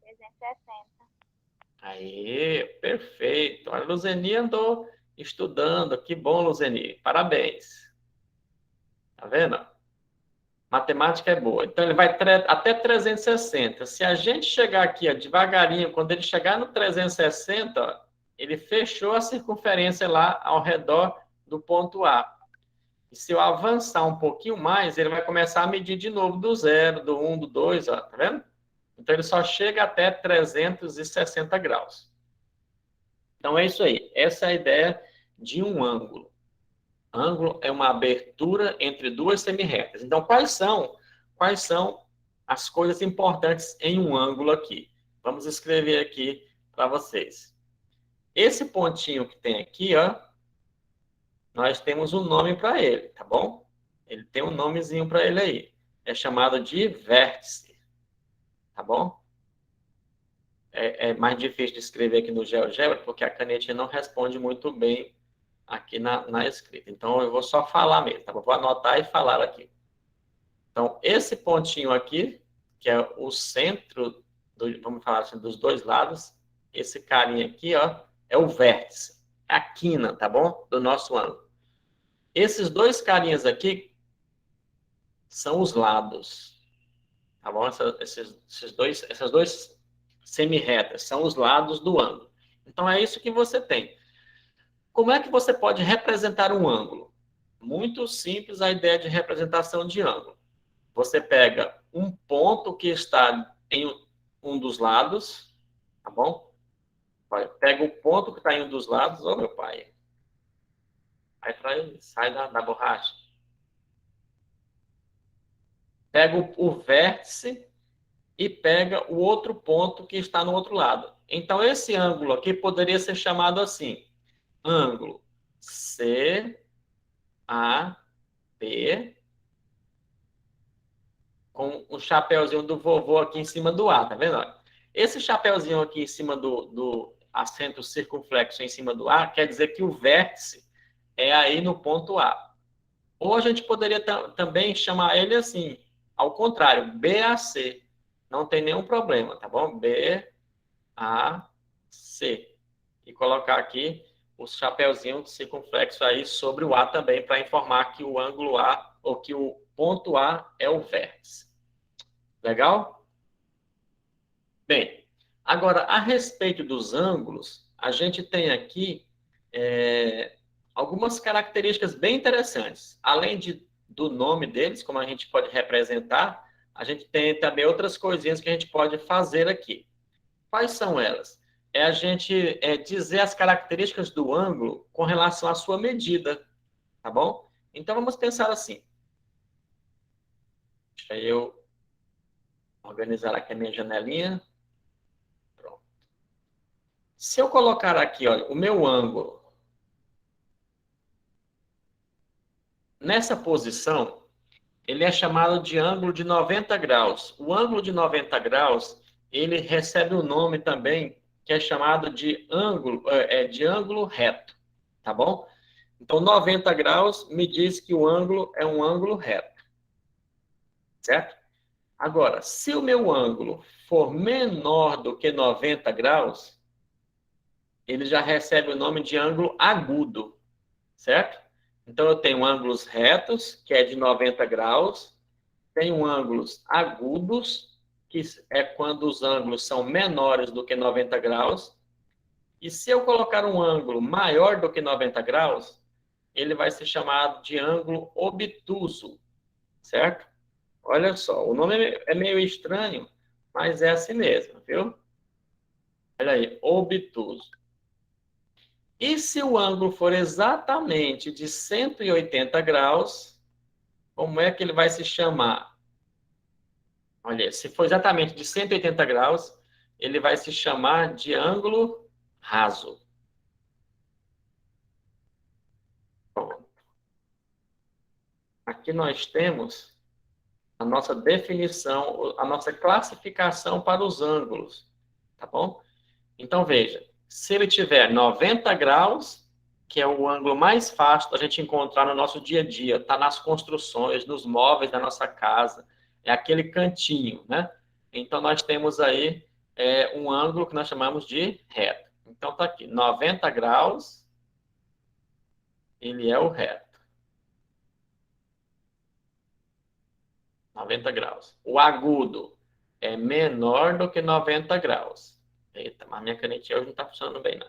360. Aí, perfeito. A Luzeni andou estudando. Que bom, Luzeni. Parabéns. Tá vendo? Matemática é boa. Então, ele vai até 360. Se a gente chegar aqui, ó, devagarinho, quando ele chegar no 360, ó, ele fechou a circunferência lá ao redor do ponto A. E se eu avançar um pouquinho mais, ele vai começar a medir de novo do 0, do 1, do 2, ó, tá vendo? Então, ele só chega até 360 graus. Então, é isso aí. Essa é a ideia de um ângulo. Ângulo é uma abertura entre duas semirretas. Então, quais são as coisas importantes em um ângulo aqui? Vamos escrever aqui para vocês. esse pontinho que tem aqui, ó, nós temos um nome para ele, tá bom? Ele tem um nomezinho para ele aí. É chamado de vértice, tá bom? É mais difícil de escrever aqui no GeoGebra, porque a canetinha não responde muito bem aqui na escrita. Então, eu vou só falar mesmo, tá bom? Vou anotar e falar aqui. Então, esse pontinho aqui, que é o centro, vamos falar assim, dos dois lados, esse carinha aqui, ó, é o vértice, a quina, tá bom? Do nosso ângulo. Esses dois carinhas aqui são os lados, tá bom? Essas duas semi-retas são os lados do ângulo. Então, é isso que você tem. Como é que você pode representar um ângulo? Muito simples a ideia de representação de ângulo. Você pega um ponto que está em um dos lados, tá bom? Pega o ponto que está em um dos lados, ô meu pai. Aí sai da borracha. Pega o vértice e pega o outro ponto que está no outro lado. Então, esse ângulo aqui poderia ser chamado assim, ângulo CAP, com o chapéuzinho do vovô aqui em cima do A, tá vendo? Esse chapéuzinho aqui em cima do acento circunflexo em cima do A, quer dizer que o vértice é aí no ponto A. Ou a gente poderia também chamar ele assim, ao contrário, BAC. Não tem nenhum problema, tá bom? BAC. E colocar aqui o chapéuzinho circunflexo aí sobre o A também, para informar que o ângulo A, ou que o ponto A é o vértice. Legal? Bem, agora, a respeito dos ângulos, a gente tem aqui algumas características bem interessantes. Além do nome deles, como a gente pode representar, a gente tem também outras coisinhas que a gente pode fazer aqui. Quais são elas? É a gente dizer as características do ângulo com relação à sua medida, tá bom? Então, vamos pensar assim. Deixa eu organizar aqui a minha janelinha. Pronto. Se eu colocar aqui, olha, o meu ângulo nessa posição, ele é chamado de ângulo de 90 graus. O ângulo de 90 graus, ele recebe um nome também que é chamado de ângulo reto, tá bom? Então, 90 graus me diz que o ângulo é um ângulo reto, certo? Agora, se o meu ângulo for menor do que 90 graus, ele já recebe o nome de ângulo agudo, certo? Então, eu tenho ângulos retos, que é de 90 graus, tenho ângulos agudos, que é quando os ângulos são menores do que 90 graus, e se eu colocar um ângulo maior do que 90 graus, ele vai ser chamado de ângulo obtuso, certo? Olha só, o nome é meio estranho, mas é assim mesmo, viu? Olha aí, obtuso. E se o ângulo for exatamente de 180 graus, como é que ele vai se chamar? Olha, se for exatamente de 180 graus, ele vai se chamar de ângulo raso. Pronto. Aqui nós temos a nossa definição, a nossa classificação para os ângulos, tá bom? Então, veja, se ele tiver 90 graus, que é o ângulo mais fácil da gente encontrar no nosso dia a dia, está nas construções, nos móveis da nossa casa, é aquele cantinho, né? Então, nós temos aí um ângulo que nós chamamos de reto. Então, está aqui, 90 graus, ele é o reto. 90 graus. O agudo é menor do que 90 graus. Eita, mas minha canetinha hoje não está funcionando bem, não.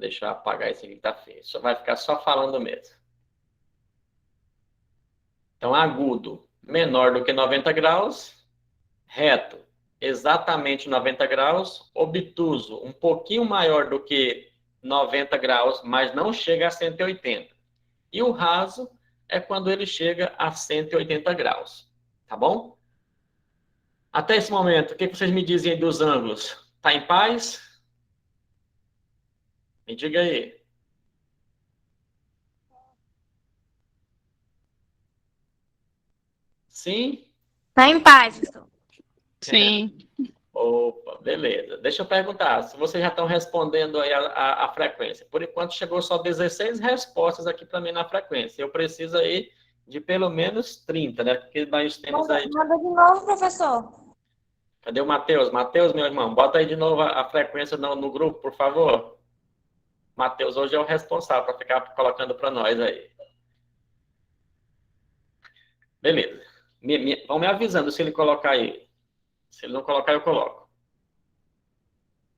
Deixa eu apagar esse aqui que tá feio. Só vai ficar só falando mesmo. Então, agudo, menor do que 90 graus. Reto, exatamente 90 graus. Obtuso, um pouquinho maior do que 90 graus, mas não chega a 180. E o raso é quando ele chega a 180 graus. Tá bom? Até esse momento, o que vocês me dizem aí dos ângulos? Tá em paz? Me diga aí. Sim? Tá em paz, professor. Sim. Opa, beleza. Deixa eu perguntar, se vocês já estão respondendo aí a frequência. Por enquanto, chegou só 16 respostas aqui para mim na frequência. Eu preciso aí de pelo menos 30, né? Porque nós temos aí... Manda de novo, professor. Cadê o Matheus? Matheus, meu irmão, bota aí de novo a frequência no grupo, por favor. Matheus hoje é o responsável para ficar colocando para nós aí. Beleza. Vão me avisando se ele colocar aí. Se ele não colocar, eu coloco.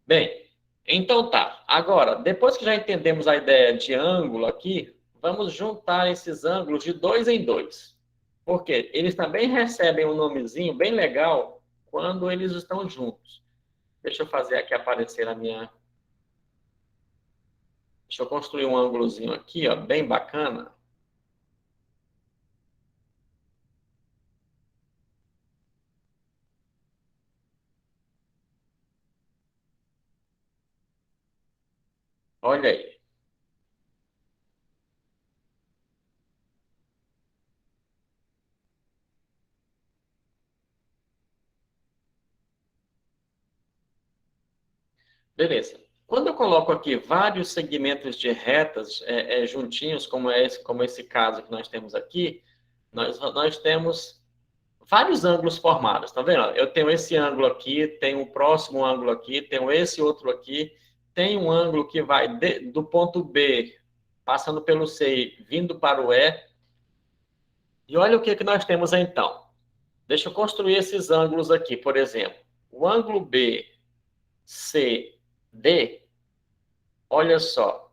Bem, então tá. Agora, depois que já entendemos a ideia de ângulo aqui, vamos juntar esses ângulos de 2 em 2. Por quê? Eles também recebem um nomezinho bem legal quando eles estão juntos. Deixa eu fazer aqui aparecer a minha... Deixa eu construir um ângulozinho aqui, ó, bem bacana. Olha aí. Beleza. Quando eu coloco aqui vários segmentos de retas juntinhos, como esse caso que nós temos aqui, nós temos vários ângulos formados, tá vendo? Eu tenho esse ângulo aqui, tenho o próximo ângulo aqui, tenho esse outro aqui, tem um ângulo que vai do ponto B, passando pelo C, vindo para o E. E olha o que nós temos então. Deixa eu construir esses ângulos aqui, por exemplo. O ângulo B, C, D, olha só.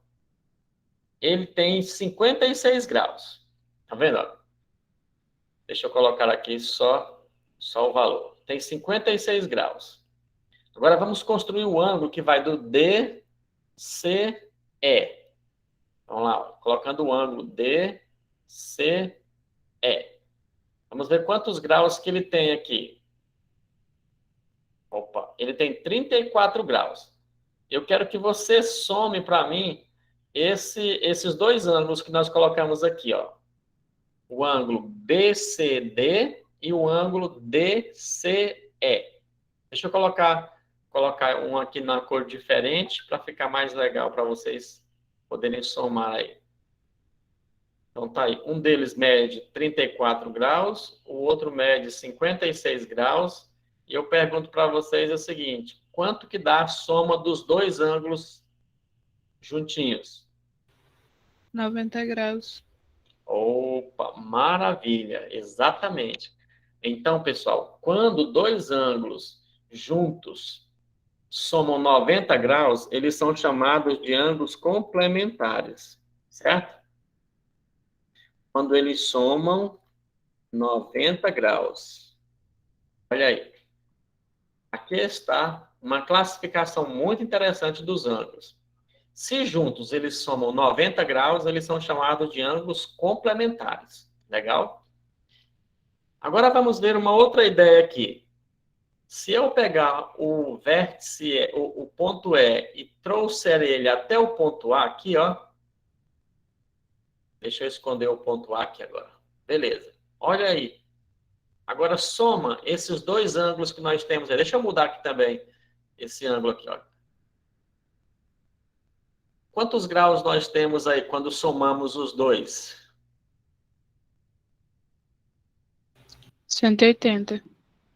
Ele tem 56 graus. Tá vendo? Deixa eu colocar aqui só o valor. Tem 56 graus. Agora vamos construir o ângulo que vai do D, C, E. Vamos lá, colocando o ângulo D, C, E. Vamos ver quantos graus que ele tem aqui. Opa, ele tem 34 graus. Eu quero que você some para mim esses dois ângulos que nós colocamos aqui, ó. O ângulo BCD e o ângulo DCE. Deixa eu colocar um aqui na cor diferente para ficar mais legal para vocês poderem somar aí. Então tá aí, um deles mede 34 graus, o outro mede 56 graus, e eu pergunto para vocês o seguinte, quanto que dá a soma dos dois ângulos juntinhos? 90 graus. Opa, maravilha, exatamente. Então, pessoal, quando dois ângulos juntos somam 90 graus, eles são chamados de ângulos complementares, certo? Quando eles somam 90 graus. Olha aí. Aqui está uma classificação muito interessante dos ângulos. Se juntos eles somam 90 graus, eles são chamados de ângulos complementares. Legal? Agora vamos ver uma outra ideia aqui. Se eu pegar o vértice, o ponto E, e trouxer ele até o ponto A aqui, ó. Deixa eu esconder o ponto A aqui agora. Beleza. Olha aí. Agora soma esses dois ângulos que nós temos aí. Deixa eu mudar aqui também esse ângulo aqui, ó. Quantos graus nós temos aí quando somamos os dois? 180.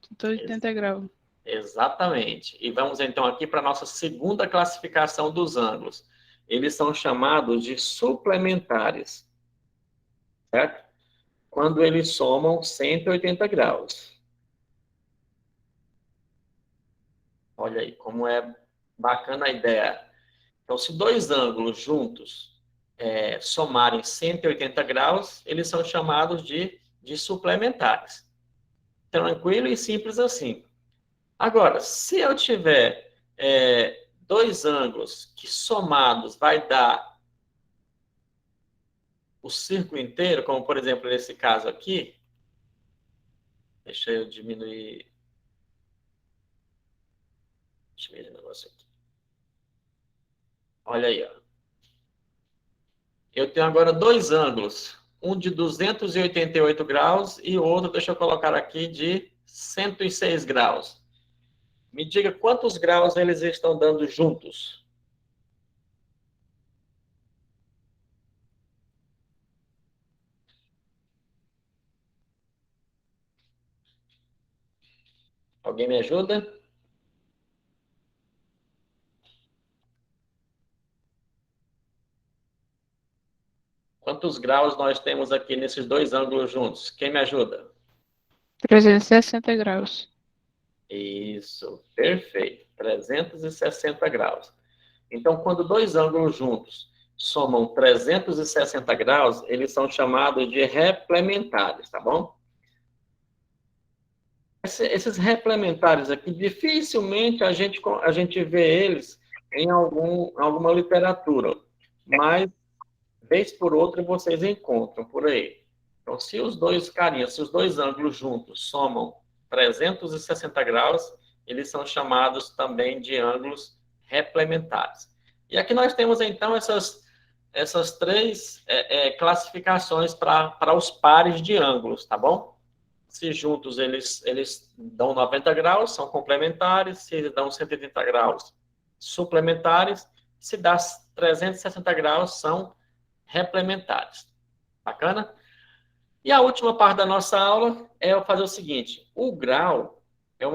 180 graus. Exatamente. E vamos então aqui para a nossa segunda classificação dos ângulos. Eles são chamados de suplementares. Certo? Quando eles somam 180 graus. Olha aí como é bacana a ideia. Então, se dois ângulos juntos somarem 180 graus, eles são chamados de suplementares. Tranquilo e simples assim. Agora, se eu tiver dois ângulos que somados vai dar o círculo inteiro, como por exemplo nesse caso aqui, deixa eu diminuir o negócio aqui. Olha aí, ó. Eu tenho agora dois ângulos, um de 288 graus e o outro, deixa eu colocar aqui, de 106 graus. Me diga quantos graus eles estão dando juntos. Alguém me ajuda? Quantos graus nós temos aqui nesses dois ângulos juntos? Quem me ajuda? 360 graus. Isso, perfeito. 360 graus. Então, quando dois ângulos juntos somam 360 graus, eles são chamados de replementares, tá bom? Esses replementares aqui, dificilmente a gente vê eles em alguma literatura, mas, vez por outra, vocês encontram por aí. Então, se os dois ângulos juntos somam 360 graus, eles são chamados também de ângulos replementares. E aqui nós temos, então, essas três classificações para os pares de ângulos, tá bom? Se juntos eles dão 90 graus, são complementares. Se eles dão 180 graus, suplementares. Se dá 360 graus, são replementares. Bacana? E a última parte da nossa aula é eu fazer o seguinte: o grau é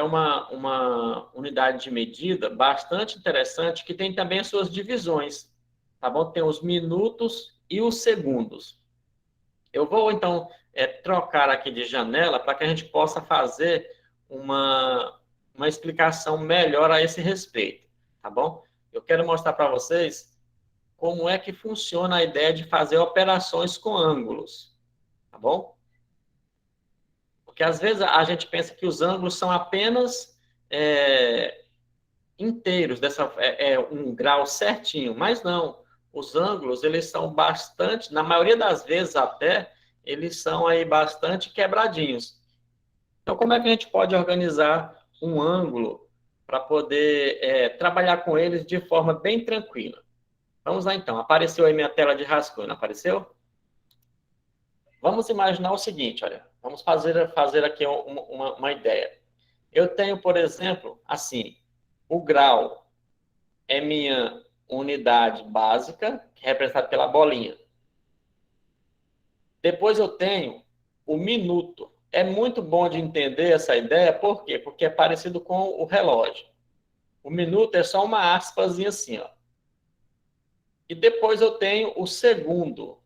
uma unidade de medida bastante interessante, que tem também as suas divisões, tá bom? Tem os minutos e os segundos. Eu vou, então, trocar aqui de janela para que a gente possa fazer uma explicação melhor a esse respeito, tá bom? Eu quero mostrar para vocês como é que funciona a ideia de fazer operações com ângulos, tá bom? Porque às vezes a gente pensa que os ângulos são apenas inteiros, um grau certinho, mas não. Os ângulos, eles são bastante, na maioria das vezes até, eles são aí bastante quebradinhos. Então, como é que a gente pode organizar um ângulo para poder trabalhar com eles de forma bem tranquila? Vamos lá, então. Apareceu aí minha tela de rascunho, não apareceu? Vamos imaginar o seguinte, olha. Vamos fazer aqui uma ideia. Eu tenho, por exemplo, assim, o grau é minha unidade básica, que é representada pela bolinha. Depois eu tenho o minuto. É muito bom de entender essa ideia, por quê? Porque é parecido com o relógio. O minuto é só uma aspazinha assim, ó. E depois eu tenho o segundo,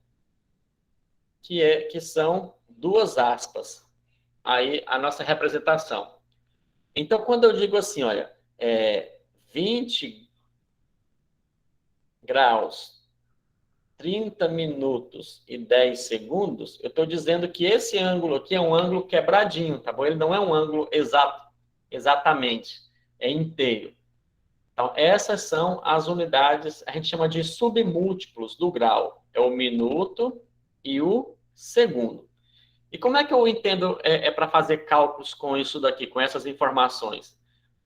que são duas aspas. Aí a nossa representação. Então, quando eu digo assim, olha, 20 graus, 30 minutos e 10 segundos, eu estou dizendo que esse ângulo aqui é um ângulo quebradinho, tá bom? Ele não é um ângulo exatamente, é inteiro. Então, essas são as unidades, a gente chama de submúltiplos do grau. É o minuto e o segundo. E como é que eu entendo para fazer cálculos com isso daqui, com essas informações?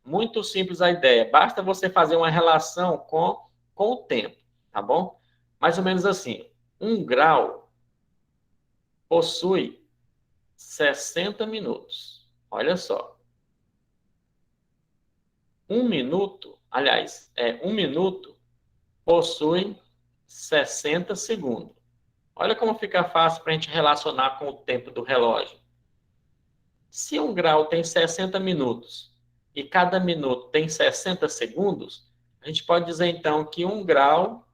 Muito simples a ideia. Basta você fazer uma relação com o tempo, tá bom? Mais ou menos assim. 1 grau possui 60 minutos. Olha só. 1 minuto, aliás, 1 minuto possui 60 segundos. Olha como fica fácil para a gente relacionar com o tempo do relógio. Se 1 grau tem 60 minutos e cada minuto tem 60 segundos, a gente pode dizer, então, que 1 grau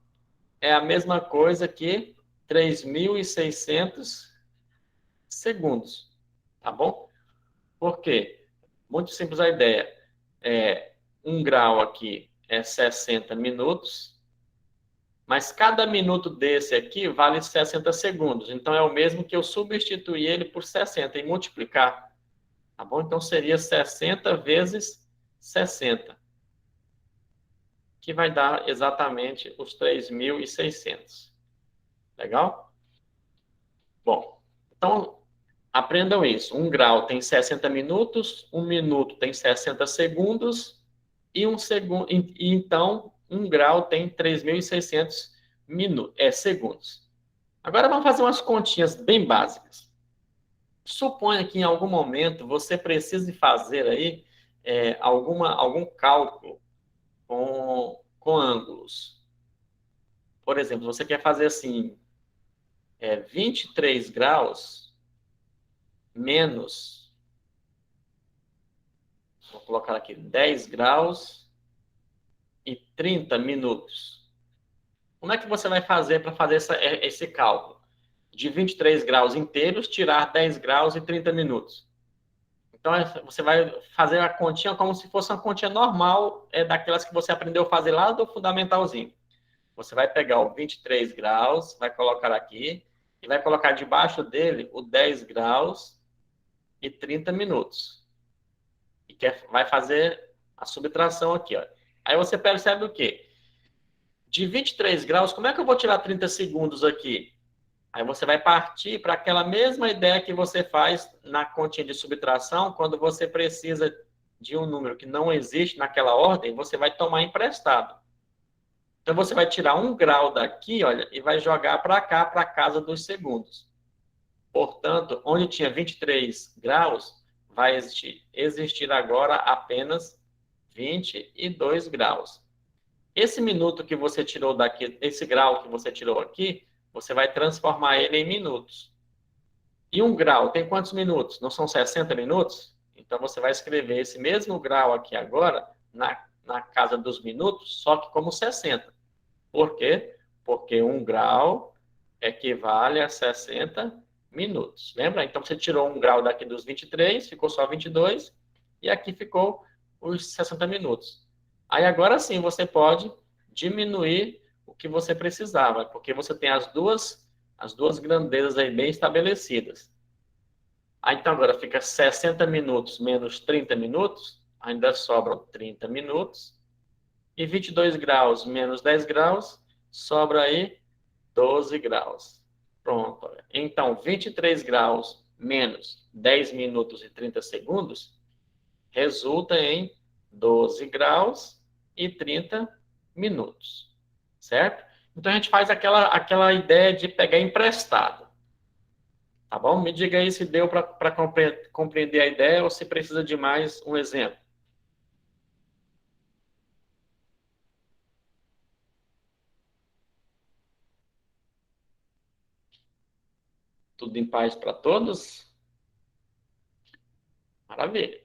é a mesma coisa que 3.600 segundos, tá bom? Por quê? Muito simples a ideia. 1 grau aqui é 60 minutos, mas cada minuto desse aqui vale 60 segundos. Então, é o mesmo que eu substituir ele por 60 e multiplicar. Tá bom? Então, seria 60 vezes 60, que vai dar exatamente os 3.600. Legal? Bom, então, aprendam isso. 1 grau tem 60 minutos, 1 minuto tem 60 segundos, e então 1 grau tem 3.600 segundos. Agora vamos fazer umas continhas bem básicas. Suponha que em algum momento você precise fazer aí algum cálculo com ângulos. Por exemplo, você quer fazer assim, 23 graus menos, vou colocar aqui, 10 graus e 30 minutos. Como é que você vai fazer para fazer esse cálculo? De 23 graus inteiros, tirar 10 graus e 30 minutos. Então, você vai fazer a continha como se fosse uma continha normal, daquelas que você aprendeu a fazer lá do fundamentalzinho. Você vai pegar o 23 graus, vai colocar aqui, e vai colocar debaixo dele o 10 graus e 30 minutos. E vai fazer a subtração aqui, ó. Aí você percebe o quê? De 23 graus, como é que eu vou tirar 30 segundos aqui? Aí você vai partir para aquela mesma ideia que você faz na continha de subtração, quando você precisa de um número que não existe naquela ordem, você vai tomar emprestado. Então, você vai tirar 1 grau daqui, olha, e vai jogar para cá, para a casa dos segundos. Portanto, onde tinha 23 graus, vai existir agora apenas 22 graus. Esse minuto que você tirou daqui, esse grau que você tirou aqui, você vai transformar ele em minutos. E 1 grau tem quantos minutos? Não são 60 minutos? Então, você vai escrever esse mesmo grau aqui agora na casa dos minutos, só que como 60. Por quê? Porque 1 grau equivale a 60 minutos. Lembra? Então, você tirou 1 grau daqui dos 23, ficou só 22, e aqui ficou os 60 minutos. Aí, agora sim, você pode diminuir o que você precisava, porque você tem as duas grandezas aí bem estabelecidas. Aí, então, agora fica 60 minutos menos 30 minutos, ainda sobram 30 minutos, e 22 graus menos 10 graus, sobra aí 12 graus. Pronto. Então, 23 graus menos 10 minutos e 30 segundos resulta em 12 graus e 30 minutos. Certo? Então, a gente faz aquela ideia de pegar emprestado. Tá bom? Me diga aí se deu para compreender a ideia ou se precisa de mais um exemplo. Tudo em paz para todos? Maravilha.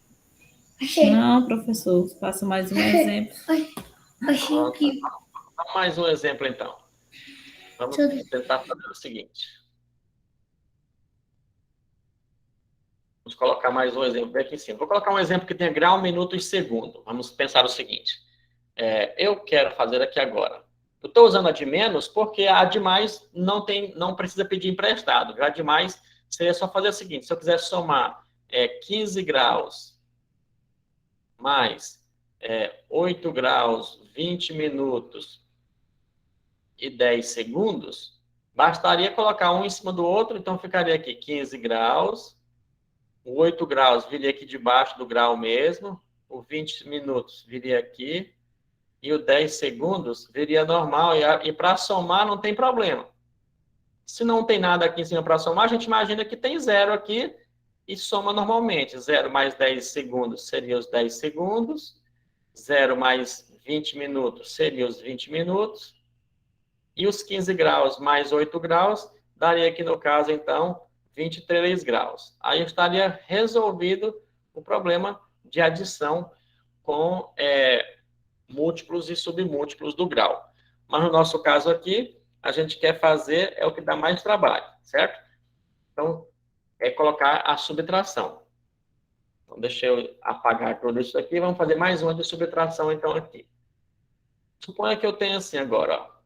Não, professor, passa mais um exemplo. Vamos mais um exemplo, então. Vamos tentar fazer o seguinte. Vamos colocar mais um exemplo aqui em cima. Vou colocar um exemplo que tenha grau, minuto e segundo. Vamos pensar o seguinte. Eu quero fazer aqui agora. Eu estou usando a de menos porque a de mais não precisa pedir emprestado. A de mais seria só fazer o seguinte. Se eu quiser somar 15 graus mais 8 graus, 20 minutos e 10 segundos, bastaria colocar um em cima do outro, então ficaria aqui 15 graus, o 8 graus viria aqui debaixo do grau mesmo, o 20 minutos viria aqui, e o 10 segundos viria normal, e para somar não tem problema. Se não tem nada aqui em cima para somar, a gente imagina que tem zero aqui, e soma normalmente. 0 mais 10 segundos seria os 10 segundos, 0 mais 20 minutos seria os 20 minutos, e os 15 graus mais 8 graus daria aqui, no caso, então, 23 graus. Aí estaria resolvido o problema de adição com múltiplos e submúltiplos do grau. Mas no nosso caso aqui, a gente quer fazer o que dá mais trabalho, certo? Então, colocar a subtração. Então, deixa eu apagar tudo isso aqui. Vamos fazer mais uma de subtração, então, aqui. Suponha que eu tenha assim agora, ó.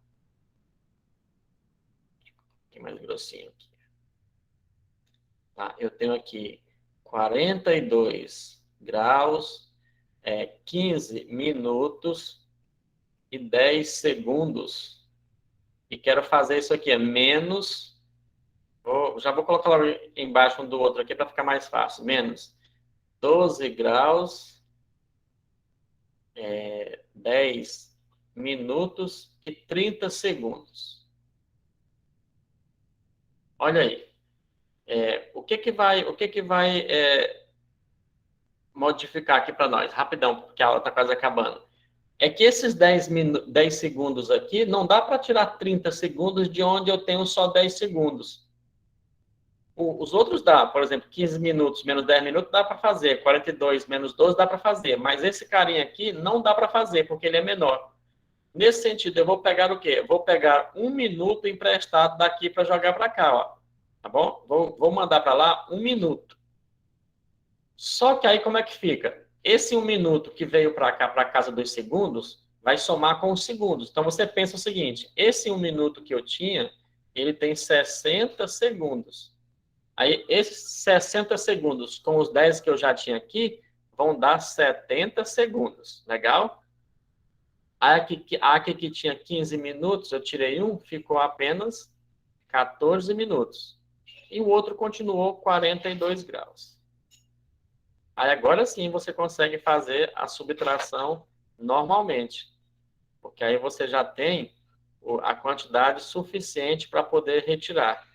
Aqui mais grossinho aqui. Tá? Eu tenho aqui 42 graus, 15 minutos e 10 segundos. E quero fazer isso aqui, menos Já vou colocar logo embaixo um do outro aqui para ficar mais fácil. Menos 12 graus, 10 minutos e 30 segundos. Olha aí. O que que vai modificar aqui para nós? Rapidão, porque a aula está quase acabando. É que esses 10 segundos aqui, não dá para tirar 30 segundos de onde eu tenho só 10 segundos. Os outros dá, por exemplo, 15 minutos menos 10 minutos dá para fazer, 42 menos 12 dá para fazer, mas esse carinha aqui não dá para fazer, porque ele é menor. Nesse sentido, eu vou pegar o quê? Eu vou pegar 1 minuto emprestado daqui para jogar para cá, ó. Tá bom? Vou mandar para lá 1 minuto. Só que aí como é que fica? Esse 1 minuto que veio para cá, para casa dos segundos, vai somar com os segundos. Então, você pensa o seguinte, esse 1 minuto que eu tinha, ele tem 60 segundos. Aí, esses 60 segundos com os 10 que eu já tinha aqui, vão dar 70 segundos. Legal? Aqui que tinha 15 minutos, eu tirei um, ficou apenas 14 minutos. E o outro continuou 42 graus. Aí agora sim você consegue fazer a subtração normalmente. Porque aí você já tem a quantidade suficiente para poder retirar.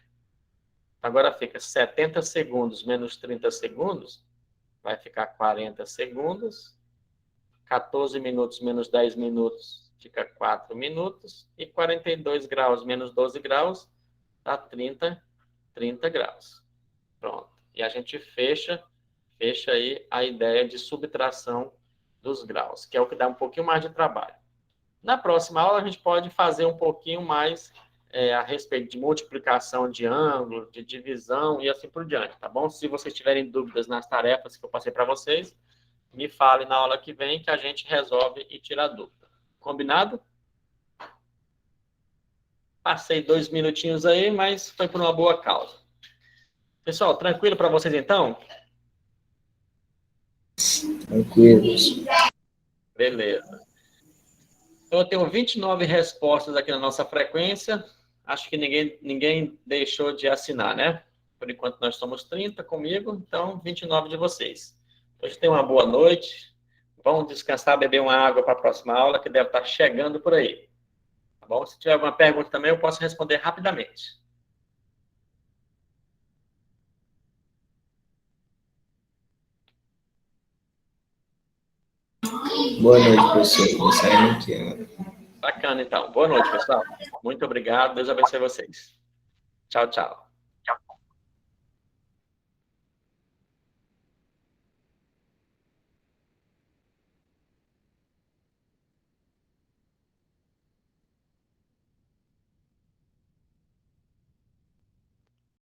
Agora fica 70 segundos menos 30 segundos, vai ficar 40 segundos. 14 minutos menos 10 minutos fica 4 minutos. E 42 graus menos 12 graus dá 30 graus. Pronto. E a gente fecha aí a ideia de subtração dos graus, que é o que dá um pouquinho mais de trabalho. Na próxima aula, a gente pode fazer um pouquinho mais a respeito de multiplicação de ângulo, de divisão e assim por diante, tá bom? Se vocês tiverem dúvidas nas tarefas que eu passei para vocês, me fale na aula que vem que a gente resolve e tira a dúvida. Combinado? Passei 2 minutinhos aí, mas foi por uma boa causa. Pessoal, tranquilo para vocês então? Tranquilos. Beleza. Então, eu tenho 29 respostas aqui na nossa frequência. Acho que ninguém deixou de assinar, né? Por enquanto, nós somos 30 comigo, então 29 de vocês. Hoje tenham uma boa noite. Vão descansar, beber uma água para a próxima aula, que deve estar chegando por aí. Tá bom? Se tiver alguma pergunta também, eu posso responder rapidamente. Boa noite, professor. Vou saindo aqui agora. Bacana, então. Boa noite, pessoal. Muito obrigado. Deus abençoe vocês. Tchau, tchau.